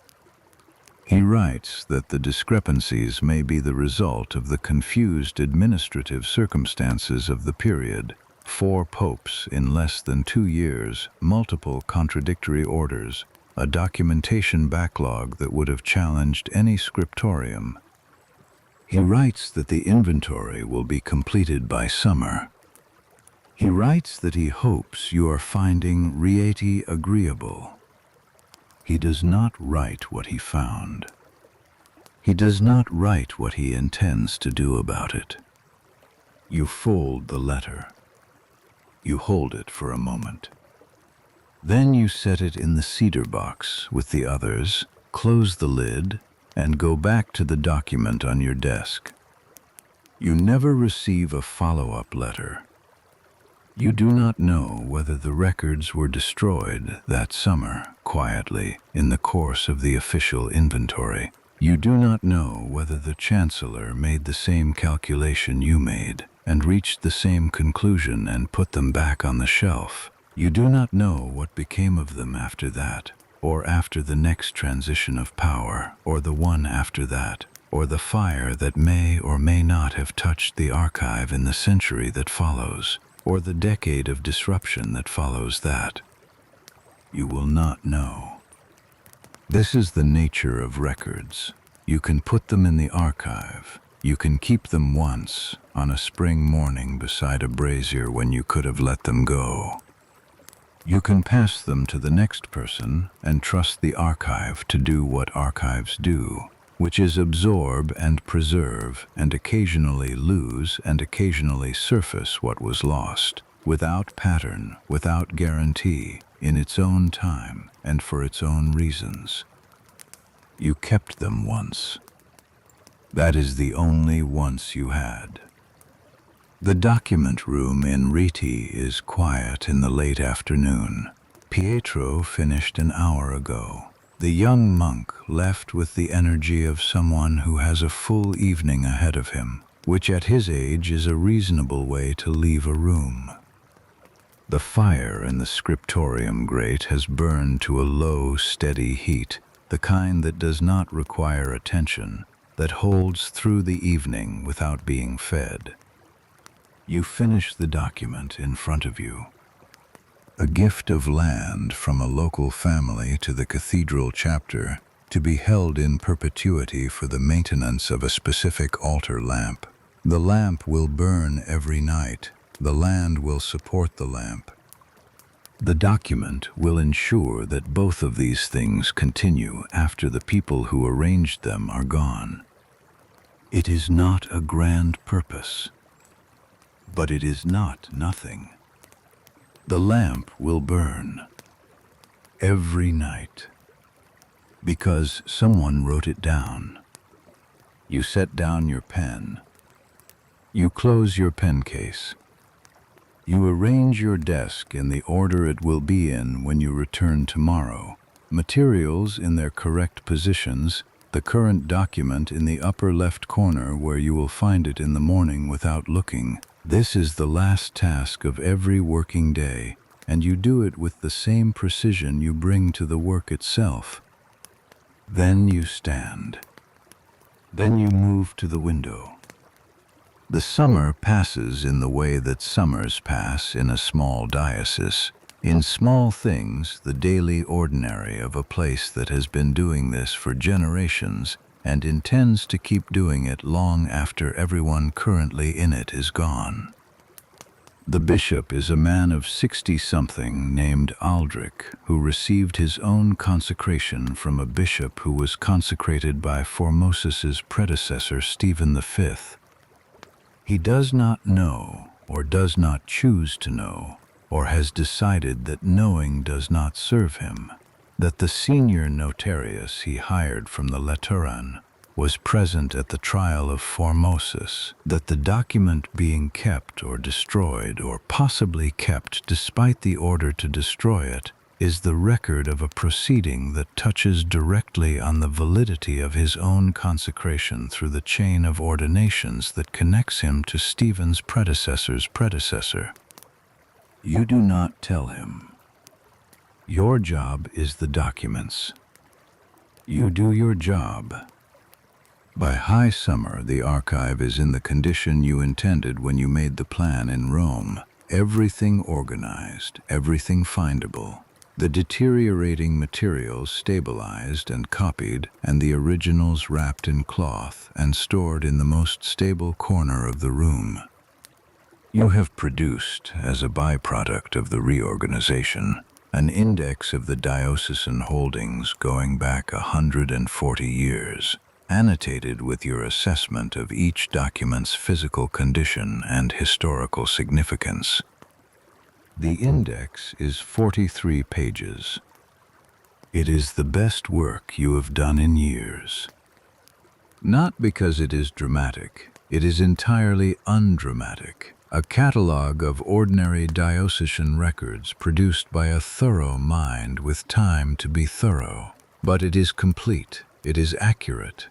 He writes that the discrepancies may be the result of the confused administrative circumstances of the period: 4 popes in less than 2 years, multiple contradictory orders, a documentation backlog that would have challenged any scriptorium. He writes that the inventory will be completed by summer. He writes that he hopes you are finding Rieti agreeable. He does not write what he found. He does not write what he intends to do about it. You fold the letter. You hold it for a moment. Then you set it in the cedar box with the others, close the lid, and go back to the document on your desk. You never receive a follow-up letter. You do not know whether the records were destroyed that summer, quietly, in the course of the official inventory. You do not know whether the Chancellor made the same calculation you made and reached the same conclusion and put them back on the shelf. You do not know what became of them after that, or after the next transition of power, or the one after that, or the fire that may or may not have touched the archive in the century that follows, or the decade of disruption that follows that. You will not know. This is the nature of records. You can put them in the archive. You can keep them once, on a spring morning beside a brazier when you could have let them go. You can pass them to the next person and trust the archive to do what archives do, which is absorb and preserve and occasionally lose and occasionally surface what was lost, without pattern, without guarantee, in its own time and for its own reasons. You kept them once. That is the only once you had. The document room in Riti is quiet in the late afternoon. Pietro finished an hour ago. The young monk left with the energy of someone who has a full evening ahead of him, which at his age is a reasonable way to leave a room. The fire in the scriptorium grate has burned to a low, steady heat, the kind that does not require attention, that holds through the evening without being fed. You finish the document in front of you. A gift of land from a local family to the cathedral chapter, to be held in perpetuity for the maintenance of a specific altar lamp. The lamp will burn every night. The land will support the lamp. The document will ensure that both of these things continue after the people who arranged them are gone. It is not a grand purpose, but it is not nothing. The lamp will burn every night because someone wrote it down. You set down your pen. You close your pen case. You arrange your desk in the order it will be in when you return tomorrow. Materials in their correct positions, the current document in the upper left corner where you will find it in the morning without looking. This is the last task of every working day, and you do it with the same precision you bring to the work itself. Then you stand. Then you move to the window. The summer passes in the way that summers pass in a small diocese, in small things, the daily ordinary of a place that has been doing this for generations and intends to keep doing it long after everyone currently in it is gone. The bishop is a man of 60-something named Aldrich, who received his own consecration from a bishop who was consecrated by Formosus's predecessor Stephen V. He does not know, or does not choose to know, or has decided that knowing does not serve him, that the senior notarius he hired from the Lateran was present at the trial of Formosus, that the document being kept or destroyed, or possibly kept despite the order to destroy it, is the record of a proceeding that touches directly on the validity of his own consecration through the chain of ordinations that connects him to Stephen's predecessor's predecessor. You do not tell him. Your job is the documents. You do your job. By high summer, the archive is in the condition you intended when you made the plan in Rome. Everything organized, everything findable. The deteriorating materials stabilized and copied, and the originals wrapped in cloth and stored in the most stable corner of the room. You have produced, as a byproduct of the reorganization, an index of the diocesan holdings going back 140 years, annotated with your assessment of each document's physical condition and historical significance. The index is 43 pages. It is the best work you have done in years. Not because it is dramatic, it is entirely undramatic. A catalogue of ordinary diocesan records produced by a thorough mind with time to be thorough. But it is complete, it is accurate.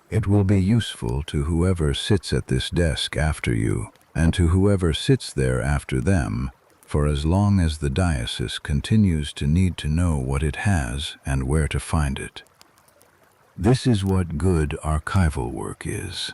It will be useful to whoever sits at this desk after you, and to whoever sits there after them, for as long as the diocese continues to need to know what it has and where to find it. This is what good archival work is.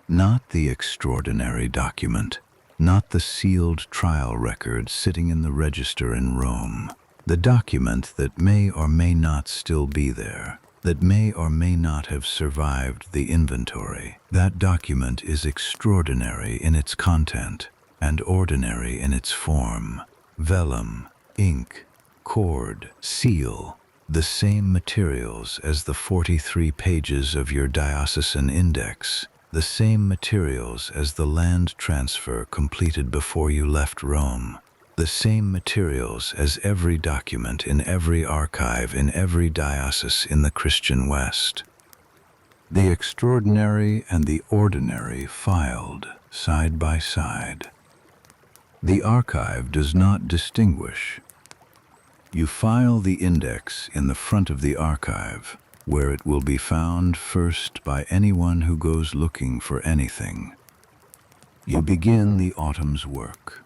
Not the extraordinary document, not the sealed trial record sitting in the register in Rome, the document that may or may not still be there, that may or may not have survived the inventory. That document is extraordinary in its content and ordinary in its form. Vellum, ink, cord, seal, the same materials as the 43 pages of your diocesan index, the same materials as the land transfer completed before you left Rome, the same materials as every document in every archive in every diocese in the Christian West. The extraordinary and the ordinary filed side by side. The archive does not distinguish. You file the index in the front of the archive, where it will be found first by anyone who goes looking for anything. You begin the autumn's work.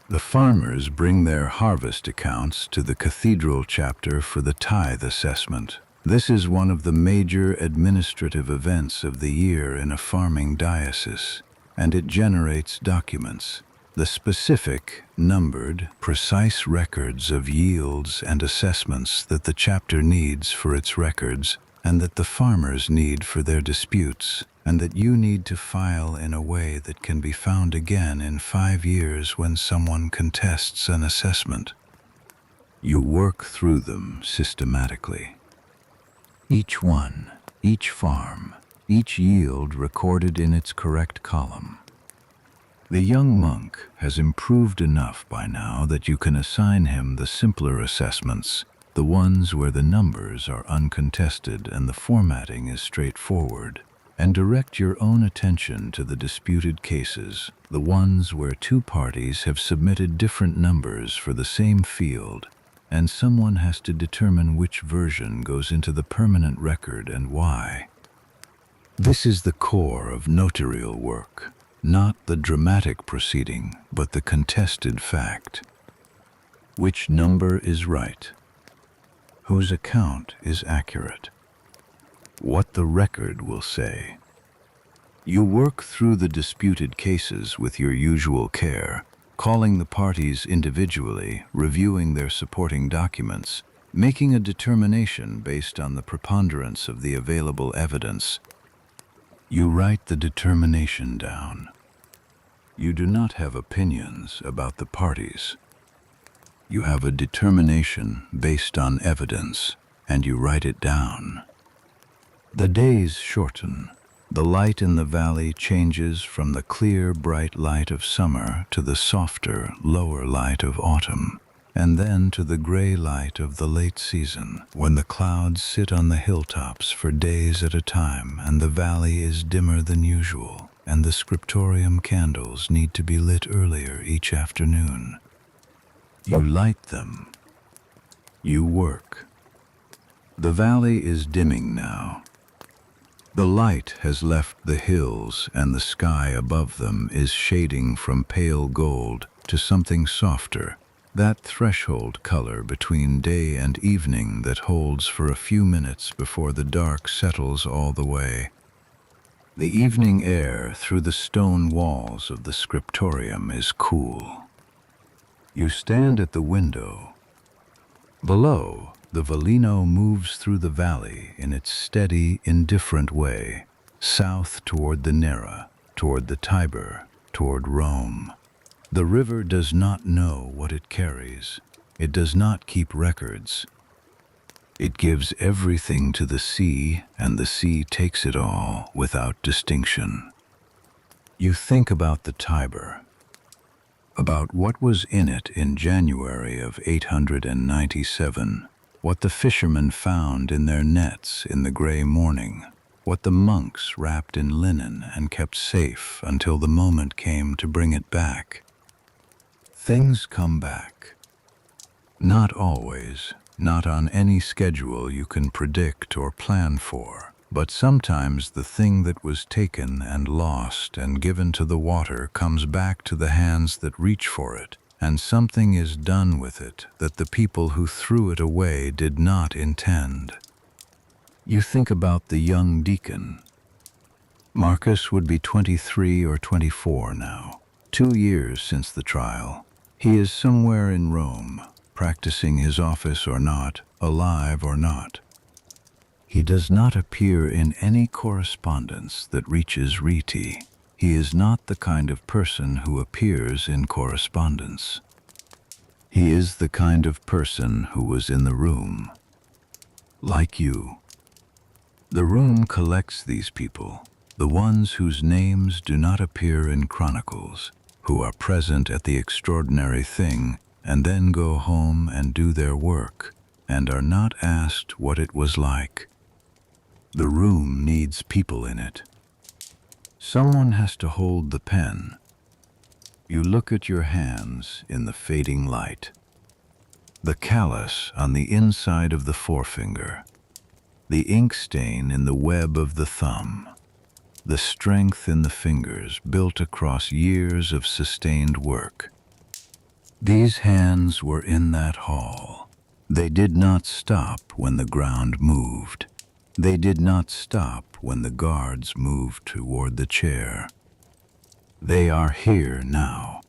The farmers bring their harvest accounts to the cathedral chapter for the tithe assessment. This is one of the major administrative events of the year in a farming diocese, and it generates documents, the specific, numbered, precise records of yields and assessments that the chapter needs for its records, and that the farmers need for their disputes, and that you need to file in a way that can be found again in 5 years when someone contests an assessment. You work through them systematically. Each one, each farm, each yield recorded in its correct column. The young monk has improved enough by now that you can assign him the simpler assessments, the ones where the numbers are uncontested and the formatting is straightforward, and direct your own attention to the disputed cases, the ones where two parties have submitted different numbers for the same field, and someone has to determine which version goes into the permanent record and why. This is the core of notarial work, not the dramatic proceeding, but the contested fact. Which number is right? Whose account is accurate? What the record will say. You work through the disputed cases with your usual care, calling the parties individually, reviewing their supporting documents, making a determination based on the preponderance of the available evidence. You write the determination down. You do not have opinions about the parties. You have a determination based on evidence, and you write it down. The days shorten. The light in the valley changes from the clear, bright light of summer to the softer, lower light of autumn, and then to the gray light of the late season, when the clouds sit on the hilltops for days at a time and the valley is dimmer than usual, and the scriptorium candles need to be lit earlier each afternoon. You light them. You work. The valley is dimming now. The light has left the hills, and the sky above them is shading from pale gold to something softer, that threshold color between day and evening that holds for a few minutes before the dark settles all the way. The evening air through the stone walls of the scriptorium is cool. You stand at the window. Below, the Velino moves through the valley in its steady, indifferent way, south toward the Nera, toward the Tiber, toward Rome. The river does not know what it carries. It does not keep records. It gives everything to the sea, and the sea takes it all without distinction. You think about the Tiber, about what was in it in January of 897, what the fishermen found in their nets in the gray morning, what the monks wrapped in linen and kept safe until the moment came to bring it back. Things come back. Not always, not on any schedule you can predict or plan for, but sometimes the thing that was taken and lost and given to the water comes back to the hands that reach for it, and something is done with it that the people who threw it away did not intend. You think about the young deacon. Marcus would be 23 or 24 now, 2 years since the trial. He is somewhere in Rome, practicing his office or not, alive or not. He does not appear in any correspondence that reaches Riti. He is not the kind of person who appears in correspondence. He is the kind of person who was in the room. Like you. The room collects these people, the ones whose names do not appear in chronicles, who are present at the extraordinary thing and then go home and do their work, and are not asked what it was like. The room needs people in it. Someone has to hold the pen. You look at your hands in the fading light. The callus on the inside of the forefinger, the ink stain in the web of the thumb, the strength in the fingers built across years of sustained work. These hands were in that hall. They did not stop when the ground moved. They did not stop when the guards moved toward the chair. They are here now.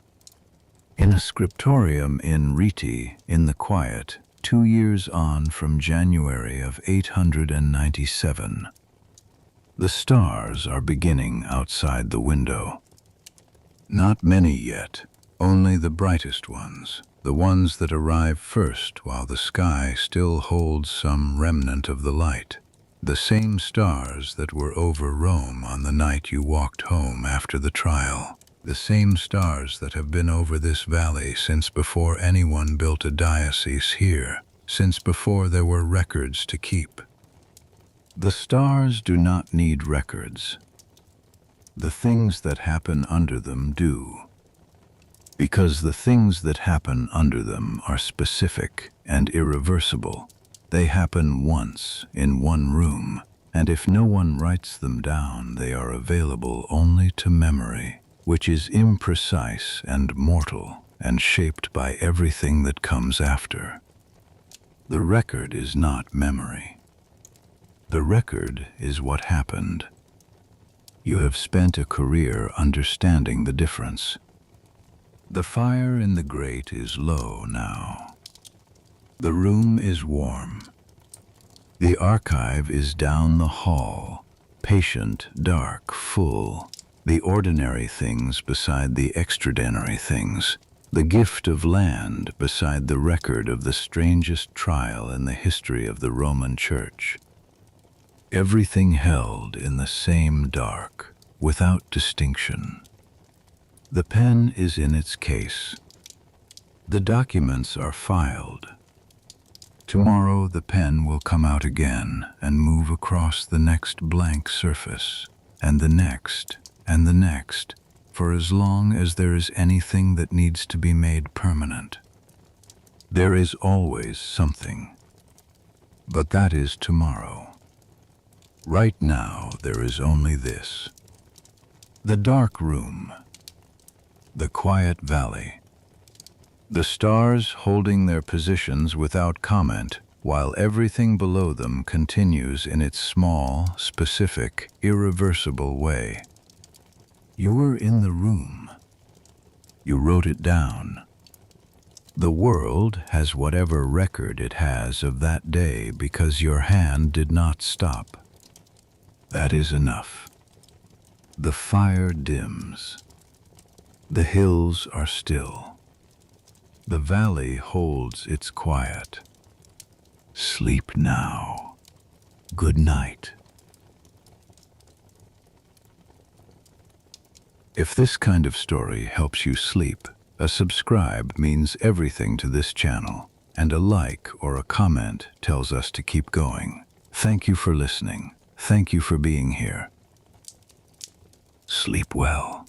In a scriptorium in Riti, in the quiet, 2 years on from January of 897. The stars are beginning outside the window. Not many yet, only the brightest ones, the ones that arrive first while the sky still holds some remnant of the light. The same stars that were over Rome on the night you walked home after the trial. The same stars that have been over this valley since before anyone built a diocese here, since before there were records to keep. The stars do not need records. The things that happen under them do. Because the things that happen under them are specific and irreversible. They happen once in one room, and if no one writes them down, they are available only to memory, which is imprecise and mortal and shaped by everything that comes after. The record is not memory. The record is what happened. You have spent a career understanding the difference. The fire in the grate is low now. The room is warm. The archive is down the hall, patient, dark, full. The ordinary things beside the extraordinary things. The gift of land beside the record of the strangest trial in the history of the Roman Church. Everything held in the same dark, without distinction. The pen is in its case. The documents are filed. Tomorrow the pen will come out again and move across the next blank surface, and the next, and the next, for as long as there is anything that needs to be made permanent. There is always something. But that is tomorrow. Right now there is only this. The dark room. The quiet valley. The stars holding their positions without comment, while everything below them continues in its small, specific, irreversible way. You were in the room. You wrote it down. The world has whatever record it has of that day because your hand did not stop. That is enough. The fire dims. The hills are still. The valley holds its quiet. Sleep now. Good night. If this kind of story helps you sleep, a subscribe means everything to this channel, and a like or a comment tells us to keep going. Thank you for listening. Thank you for being here. Sleep well.